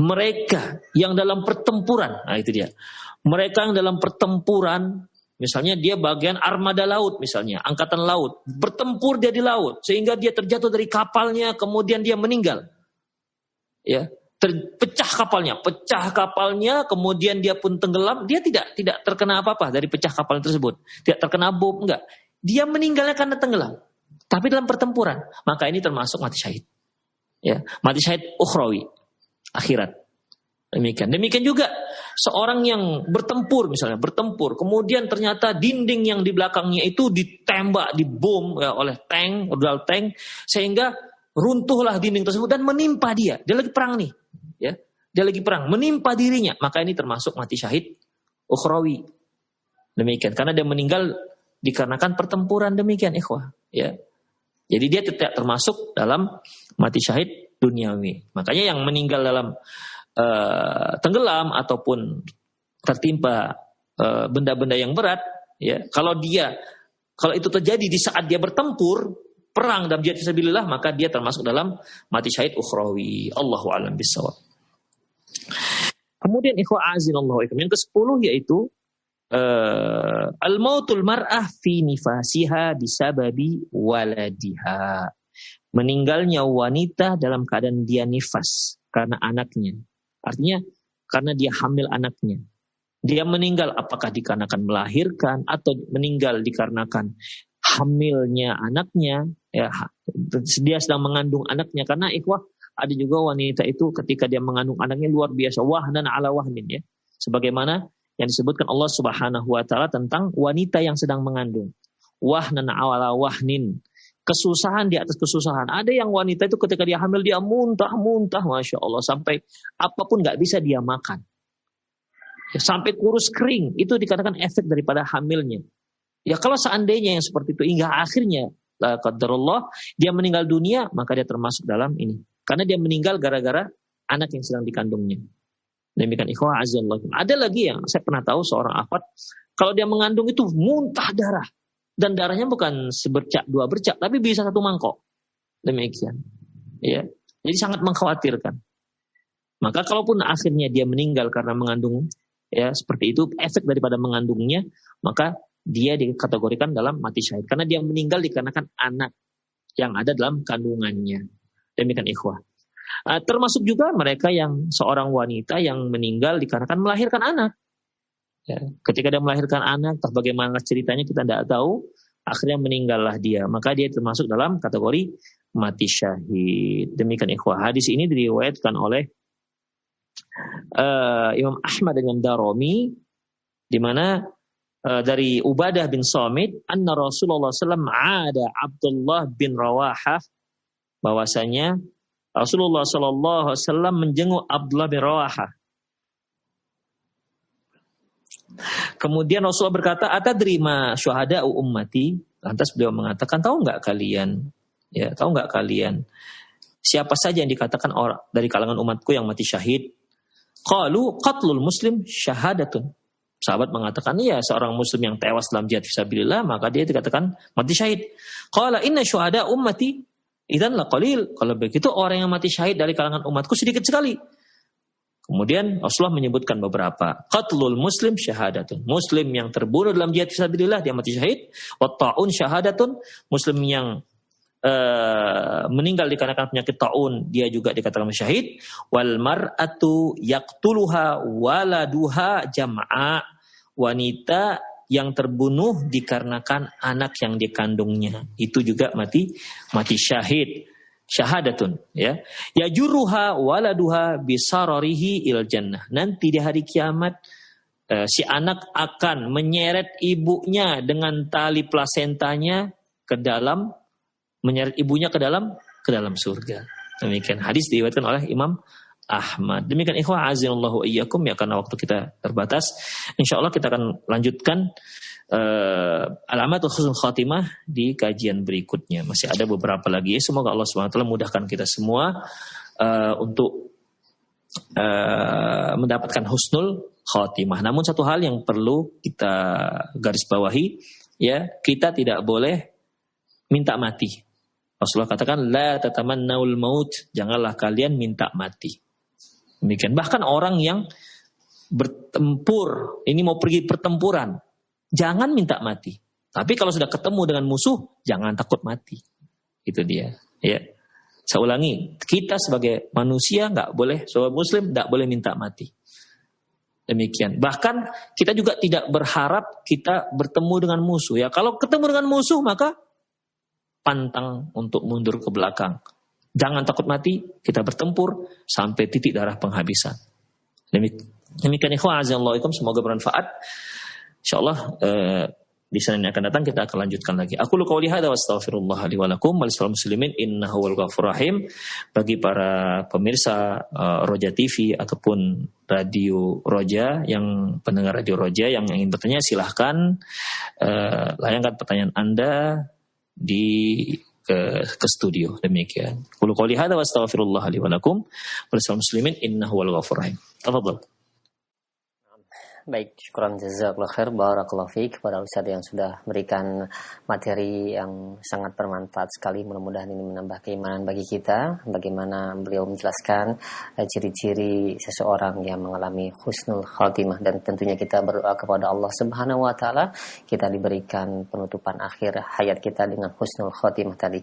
mereka yang dalam pertempuran, nah itu dia. Mereka yang dalam pertempuran, misalnya dia bagian armada laut misalnya, angkatan laut, bertempur dia di laut sehingga dia terjatuh dari kapalnya, kemudian dia meninggal. Ya. Pecah kapalnya, kemudian dia pun tenggelam, dia tidak terkena apa-apa dari pecah kapal tersebut, tidak terkena bom, enggak. Dia meninggalnya karena tenggelam, tapi dalam pertempuran, maka ini termasuk mati syahid. Ya, mati syahid ukhrawi, akhirat. Demikian juga seorang yang bertempur, kemudian ternyata dinding yang di belakangnya itu ditembak, dibom, ya, oleh rudal tank, sehingga runtuhlah dinding tersebut dan menimpa dia. Dia lagi perang nih, ya. Dia lagi perang, menimpa dirinya. Maka ini termasuk mati syahid ukhrawi. Demikian, karena dia meninggal dikarenakan pertempuran, demikian ikhwah, ya. Jadi dia tidak termasuk dalam mati syahid duniawi. Makanya yang meninggal dalam tenggelam ataupun tertimpa benda-benda yang berat, ya. Kalau itu terjadi di saat dia bertempur, perang dalam jihad fisabilillah, maka dia termasuk dalam mati syahid ukhrawi. Allahu a'lam bissawab. Kemudian ikhwah azinallahu ikum, yang ke-10 yaitu al-mautul mar'ah fi nifasiha bisababi waladiha. Meninggalnya wanita dalam keadaan dia nifas karena anaknya. Artinya karena dia hamil anaknya. Dia meninggal apakah dikarenakan melahirkan atau meninggal dikarenakan hamilnya anaknya, ya, dia sedang mengandung anaknya. Karena ikhwah, ada juga wanita itu ketika dia mengandung anaknya luar biasa, wahnan ala wahnin, ya. Sebagaimana yang disebutkan Allah Subhanahu wa taala tentang wanita yang sedang mengandung. Wahnan awala wahnin. Kesusahan di atas kesusahan. Ada yang wanita itu ketika dia hamil dia muntah-muntah, Masya Allah, sampai apapun nggak bisa dia makan. Sampai kurus kering, itu dikatakan efek daripada hamilnya. Ya kalau seandainya yang seperti itu hingga akhirnya qadarullah dia meninggal dunia, maka dia termasuk dalam ini. Karena dia meninggal gara-gara anak yang sedang dikandungnya. Demikian ikhwah azallahu. Ada lagi yang saya pernah tahu seorang akhwat, kalau dia mengandung itu muntah darah. Dan darahnya bukan sebercak, dua bercak, tapi bisa satu mangkok. Demikian. Ya. Jadi sangat mengkhawatirkan. Maka kalaupun akhirnya dia meninggal karena mengandung, ya seperti itu, efek daripada mengandungnya, maka dia dikategorikan dalam mati syahid. Karena dia meninggal dikarenakan anak yang ada dalam kandungannya. Demikian ikhwah. Termasuk juga mereka yang seorang wanita yang meninggal dikarenakan melahirkan anak. Ya, ketika dia melahirkan anak, entah bagaimana ceritanya kita tidak tahu, akhirnya meninggallah dia. Maka dia termasuk dalam kategori mati syahid. Demikian ikhwah. Hadis ini diriwayatkan oleh Imam Ahmad dengan Darimi, di mana dari Ubadah bin Samit, anna Rasulullah SAW ada Abdullah bin Rawahah, bahwasanya Rasulullah SAW menjenguk Abdullah bin Rawahah. Kemudian Rasulullah berkata, "Atadri ma syuhada'u ummati?" Lantas beliau mengatakan, tahu nggak kalian? Ya, tahu nggak kalian siapa saja yang dikatakan orang dari kalangan umatku yang mati syahid? Qalu qatlul muslim syahadatun. Sahabat mengatakan, iya, seorang muslim yang tewas dalam jihad fisabilillah, maka dia dikatakan mati syahid. Qala inna syuhada ummati idzan laqalil. Kalau begitu orang yang mati syahid dari kalangan umatku sedikit sekali. Kemudian Rasulullah menyebutkan beberapa. Qatlul muslim syahadatun. Muslim yang terbunuh dalam jihad fisabilillah dia mati syahid. Wa ta'un syahadatun. Muslim yang meninggal dikarenakan penyakit taun dia juga dikatakan syahid. Wal mar'atu yaqtuluha waladuha jam'a. Wanita yang terbunuh dikarenakan anak yang dikandungnya itu juga mati syahid. Syahadatun, ya. Yajuruha waladuha bisararihi il jannah. Nanti di hari kiamat si anak akan menyeret ibunya dengan tali plasentanya menyeret ibunya ke dalam surga. Demikian hadis diriwayatkan oleh Imam Ahmad. Demikian ikhwah azanallahu iyyakum, ya, karena waktu kita terbatas. Insyaallah kita akan lanjutkan alamatul husnul khatimah di kajian berikutnya. Masih ada beberapa lagi. Semoga Allah SWT mudahkan kita semua untuk mendapatkan husnul khatimah. Namun satu hal yang perlu kita garis bawahi, ya, kita tidak boleh minta mati. Rasulullah katakan la tatamannaul maut, janganlah kalian minta mati. Demikian. Bahkan orang yang bertempur, ini mau pergi pertempuran, jangan minta mati. Tapi kalau sudah ketemu dengan musuh, jangan takut mati. Itu dia. Ya. Saya ulangi, kita sebagai manusia nggak boleh, sebagai muslim nggak boleh minta mati. Demikian. Bahkan kita juga tidak berharap kita bertemu dengan musuh. Ya, kalau ketemu dengan musuh maka pantang untuk mundur ke belakang. Jangan takut mati, kita bertempur sampai titik darah penghabisan. Demikian ikhwan azanallahu, semoga bermanfaat. Insyaallah di Senin yang akan datang kita akan lanjutkan lagi. Aku qouli hadza wa astaghfirullah li wa lakum wa lisal muslimin innahu wal ghafurur rahim. Bagi para pemirsa Roja TV ataupun Radio Roja, yang pendengar Radio Roja yang ingin bertanya, silahkan layangkan pertanyaan Anda ke studio. Demikian. Aku qouli hadza wa astaghfirullah li wa lakum wa lisal muslimin innahu wal ghafurur rahim. Tafadhal. Baik, syukran jazakallahu khair, barakallahu fiik kepada Ustaz yang sudah memberikan materi yang sangat bermanfaat sekali. Mudah-mudahan ini menambah keimanan bagi kita. Bagaimana beliau menjelaskan ciri-ciri seseorang yang mengalami husnul khatimah, dan tentunya kita berdoa kepada Allah Subhanahu wa taala kita diberikan penutupan akhir hayat kita dengan husnul khatimah tadi.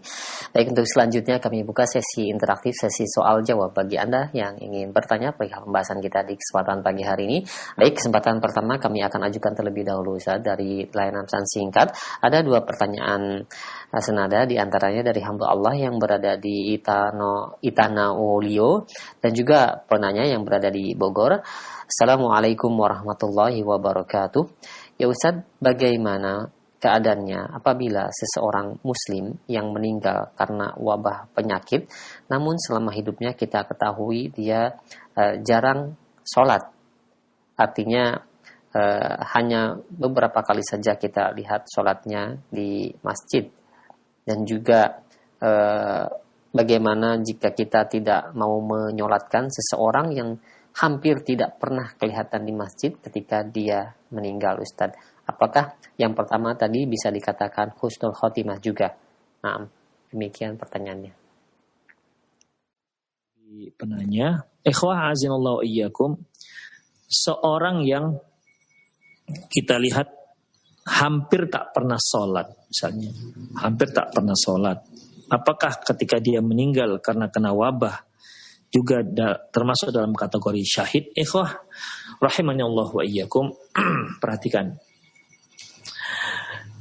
Baik, untuk selanjutnya kami buka sesi interaktif, sesi soal jawab bagi Anda yang ingin bertanya perihal pembahasan kita di kesempatan pagi hari ini. Baik, kesempatan Pertanyaan pertama kami akan ajukan terlebih dahulu Ustaz dari layanan pesan singkat. Ada 2 pertanyaan senada, di antaranya dari hamba Allah yang berada di Itana Olio dan juga penanya yang berada di Bogor. Assalamualaikum warahmatullahi wabarakatuh. Ya Ustaz, bagaimana keadaannya apabila seseorang muslim yang meninggal karena wabah penyakit, namun selama hidupnya kita ketahui dia jarang sholat. Artinya hanya beberapa kali saja kita lihat sholatnya di masjid. Dan juga bagaimana jika kita tidak mau menyolatkan seseorang yang hampir tidak pernah kelihatan di masjid ketika dia meninggal Ustaz. Apakah yang pertama tadi bisa dikatakan husnul khotimah juga? Nah, demikian pertanyaannya. Penanya, ikhwah azinallahu iyyakum, seorang yang kita lihat hampir tak pernah sholat, misalnya, hampir tak pernah sholat. Apakah ketika dia meninggal karena kena wabah juga termasuk dalam kategori syahid? Ikhwah, rahimani Allah wa iyyakum, perhatikan.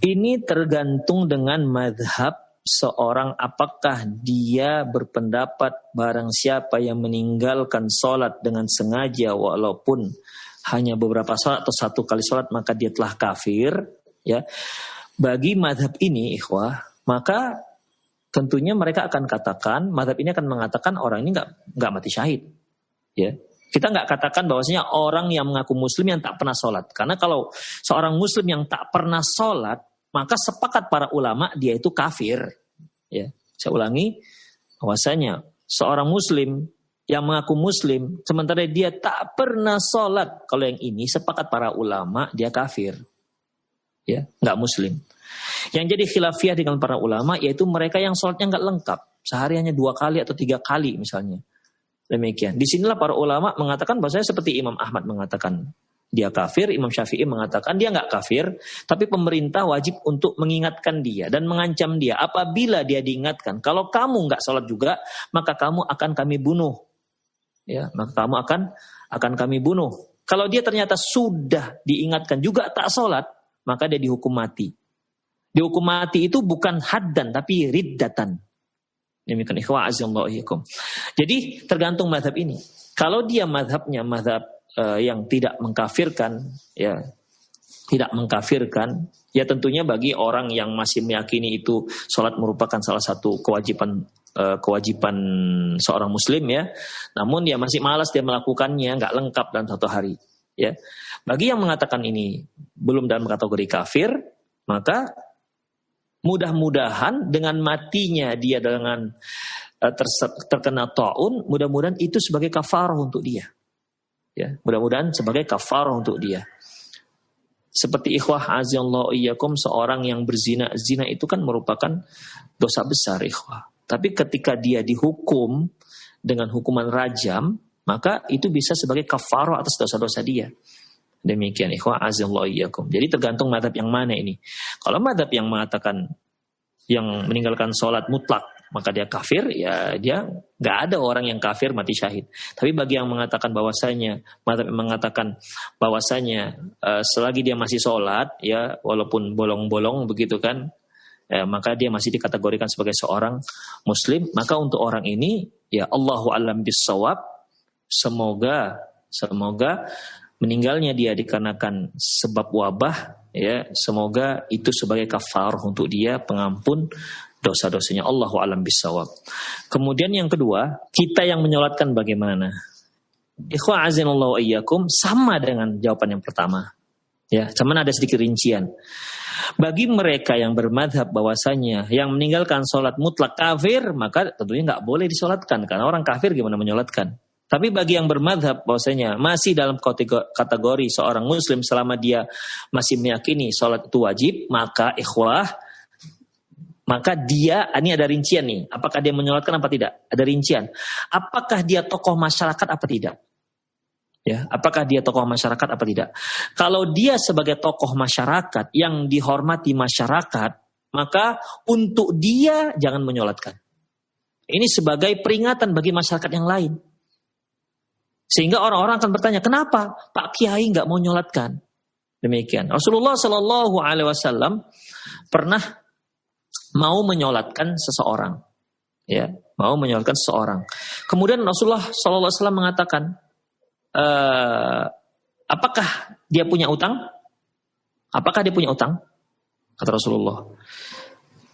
Ini tergantung dengan madhab seorang, apakah dia berpendapat barang siapa yang meninggalkan sholat dengan sengaja walaupun hanya beberapa sholat atau 1 kali sholat maka dia telah kafir, ya. Bagi madhab ini ikhwah, maka tentunya mereka akan katakan, madhab ini akan mengatakan orang ini nggak mati syahid, ya. Kita nggak katakan bahwasanya orang yang mengaku muslim yang tak pernah sholat, karena kalau seorang muslim yang tak pernah sholat maka sepakat para ulama dia itu kafir. Ya, saya ulangi, bahwasanya seorang muslim yang mengaku muslim sementara dia tak pernah sholat, kalau yang ini sepakat para ulama dia kafir. Ya, nggak muslim. Yang jadi khilafiyah dengan para ulama yaitu mereka yang sholatnya nggak lengkap, sehari hanya 2 kali atau 3 kali misalnya. Demikian. Disinilah para ulama mengatakan bahwasanya seperti Imam Ahmad mengatakan dia kafir, Imam Syafi'i mengatakan dia nggak kafir, tapi pemerintah wajib untuk mengingatkan dia dan mengancam dia. Apabila dia diingatkan, kalau kamu nggak sholat juga, maka kamu akan kami bunuh. Ya, maka kamu akan kami bunuh. Kalau dia ternyata sudah diingatkan juga tak sholat, maka dia dihukum mati. Dihukum mati itu bukan haddan, tapi riddatan. Demikian ikhwah azallahu iyyakum. Jadi tergantung mazhab ini. Kalau dia mazhabnya mazhab yang tidak mengkafirkan, ya tidak mengkafirkan, ya tentunya bagi orang yang masih meyakini itu sholat merupakan salah satu kewajiban seorang muslim, ya. Namun dia masih malas, dia melakukannya nggak lengkap dalam 1 hari, ya. Bagi yang mengatakan ini belum dalam kategori kafir, maka mudah-mudahan dengan matinya dia dengan terkena ta'un, mudah-mudahan itu sebagai kafarah untuk dia. Ya, mudah-mudahan sebagai kafarah untuk dia. Seperti ikhwah azallahu iyyakum, seorang yang berzina, zina itu kan merupakan dosa besar ikhwah. Tapi ketika dia dihukum dengan hukuman rajam, maka itu bisa sebagai kafarah atas dosa-dosa dia. Demikian ikhwah azallahu iyyakum. Jadi tergantung mazhab yang mana ini. Kalau mazhab yang mengatakan yang meninggalkan sholat mutlak maka dia kafir, ya dia nggak ada orang yang kafir mati syahid. Tapi bagi yang mengatakan bahwasanya, mengatakan bahwasanya selagi dia masih sholat, ya walaupun bolong-bolong begitu kan, maka dia masih dikategorikan sebagai seorang muslim. Maka untuk orang ini, ya Allahu a'lam bissawab, semoga meninggalnya dia dikarenakan sebab wabah, ya semoga itu sebagai kafarah untuk dia, pengampun dosa-dosanya. Allahu a'lam bissawab. Kemudian yang kedua, kita yang menyolatkan bagaimana? Ikhwa azinallahu iyyakum, sama dengan jawaban yang pertama. Ya, cuman ada sedikit rincian. Bagi mereka yang bermadhab bahwasanya yang meninggalkan sholat mutlak kafir, maka tentunya nggak boleh disolatkan, karena orang kafir gimana menyolatkan. Tapi bagi yang bermadhab bahwasanya masih dalam kategori seorang muslim selama dia masih meyakini sholat itu wajib, maka ikhwah, maka dia, ini ada rincian nih, apakah dia menyolatkan apa tidak? Ada rincian. Apakah dia tokoh masyarakat apa tidak? Ya, apakah dia tokoh masyarakat apa tidak? Kalau dia sebagai tokoh masyarakat yang dihormati masyarakat, maka untuk dia jangan menyolatkan. Ini sebagai peringatan bagi masyarakat yang lain. Sehingga orang-orang akan bertanya, kenapa Pak Kiai nggak mau nyolatkan? Demikian. Rasulullah Shallallahu Alaihi Wasallam pernah mau menyolatkan seseorang, ya, mau menyolatkan seseorang. Kemudian Rasulullah Shallallahu Alaihi Wasallam mengatakan, apakah dia punya utang? Apakah dia punya utang? Kata Rasulullah.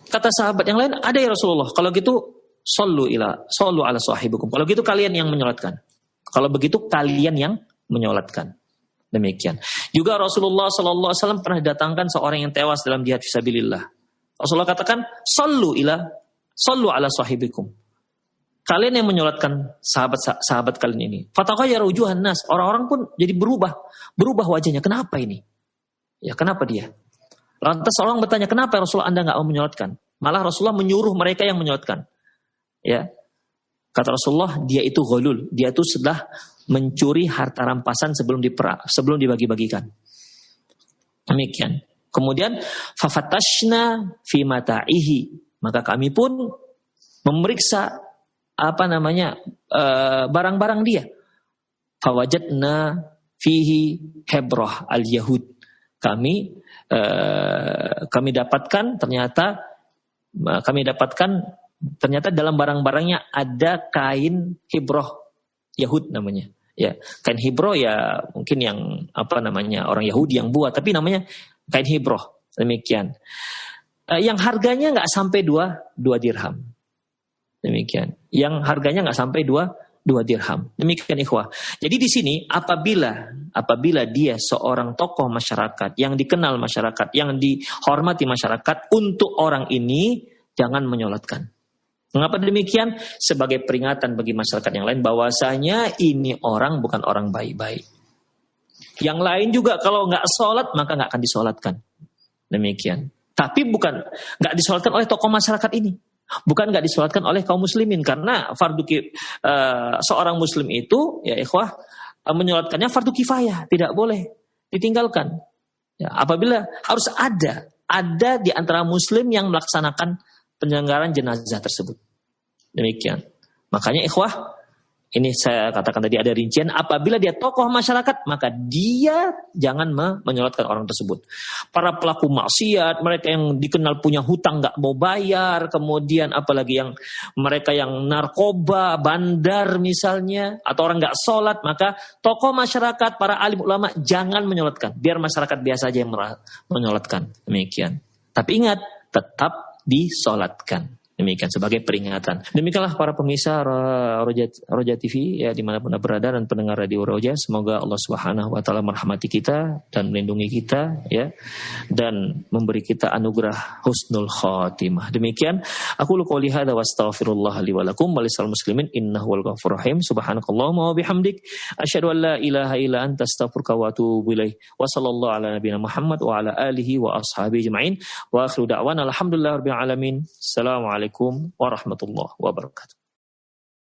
Kata sahabat yang lain, ada ya Rasulullah. Kalau gitu, sallu ala sahibikum. Kalau gitu kalian yang menyolatkan. Kalau begitu kalian yang menyolatkan. Demikian. Juga Rasulullah Sallallahu Alaihi Wasallam pernah datangkan seorang yang tewas dalam jihad fisabilillah. Rasulullah katakan, sallu ala sahibikum. Kalian yang menyolatkan sahabat kalian ini. Fataghayyara wujuhan nas. Orang-orang pun jadi berubah wajahnya. Kenapa ini? Ya, kenapa dia? Lantas orang bertanya, kenapa Rasulullah Anda nggak mau menyolatkan? Malah Rasulullah menyuruh mereka yang menyolatkan. Ya, kata Rasulullah, dia itu ghalul. Dia itu sudah mencuri harta rampasan sebelum dibagi-bagikan. Demikian. Kemudian fafatashna fi mata'ihi. Maka kami pun memeriksa barang-barang dia. Fawajadna fihi hebrah al-yahud. Kami dapatkan ternyata dalam barang-barangnya ada kain hibroh Yahud namanya. Ya, kain hibroh ya mungkin yang orang Yahudi yang buat, tapi namanya kain hibroh. Demikian. Yang harganya nggak sampai 2 dirham. Demikian. Yang harganya nggak sampai 2 dirham. Demikian ikhwah. Jadi di sini apabila dia seorang tokoh masyarakat yang dikenal masyarakat, yang dihormati masyarakat, untuk orang ini jangan menyolatkan. Mengapa demikian? Sebagai peringatan bagi masyarakat yang lain bahwasanya ini orang bukan orang baik-baik. Yang lain juga kalau nggak sholat maka nggak akan disolatkan. Demikian. Tapi bukan nggak disolatkan oleh tokoh masyarakat ini. Bukan nggak disolatkan oleh kaum muslimin, karena seorang muslim itu ya ikhwah menyolatkannya fardu kifayah, tidak boleh ditinggalkan. Ya, apabila harus ada di antara muslim yang melaksanakan penyelenggaraan jenazah tersebut. Demikian. Makanya ikhwah, ini saya katakan tadi ada rincian, apabila dia tokoh masyarakat maka dia jangan menyolatkan orang tersebut. Para pelaku maksiat, mereka yang dikenal punya hutang nggak mau bayar, kemudian apalagi yang mereka yang narkoba, bandar misalnya, atau orang nggak sholat, maka tokoh masyarakat, para alim ulama jangan menyolatkan. Biar masyarakat biasa aja yang menyolatkan. Demikian. Tapi ingat, tetap disolatkan. Demikian sebagai peringatan. Demikianlah para pemirsa Roja TV ya dimanapun berada dan pendengar radio Roja. Semoga Allah Subhanahu Wa Taala merahmati kita dan melindungi kita ya, dan memberi kita anugerah husnul khatimah. Demikian aku qouli hadza wa astaghfirullah li wa lakum wa lisal muslimin innahu wal ghafurur rahim. Subhanakallahumma wa bihamdik asyhadu an la ilaha illa anta astaghfiruka wa atubu ilaik. Wa sallallahu ala nabiyyina Muhammad wa ala alihi wa ashabihi ajma'in. Wa akhiru da'wana alhamdulillahirabbil alamin. Assalamualaikum warahmatullahi wabarakatuh.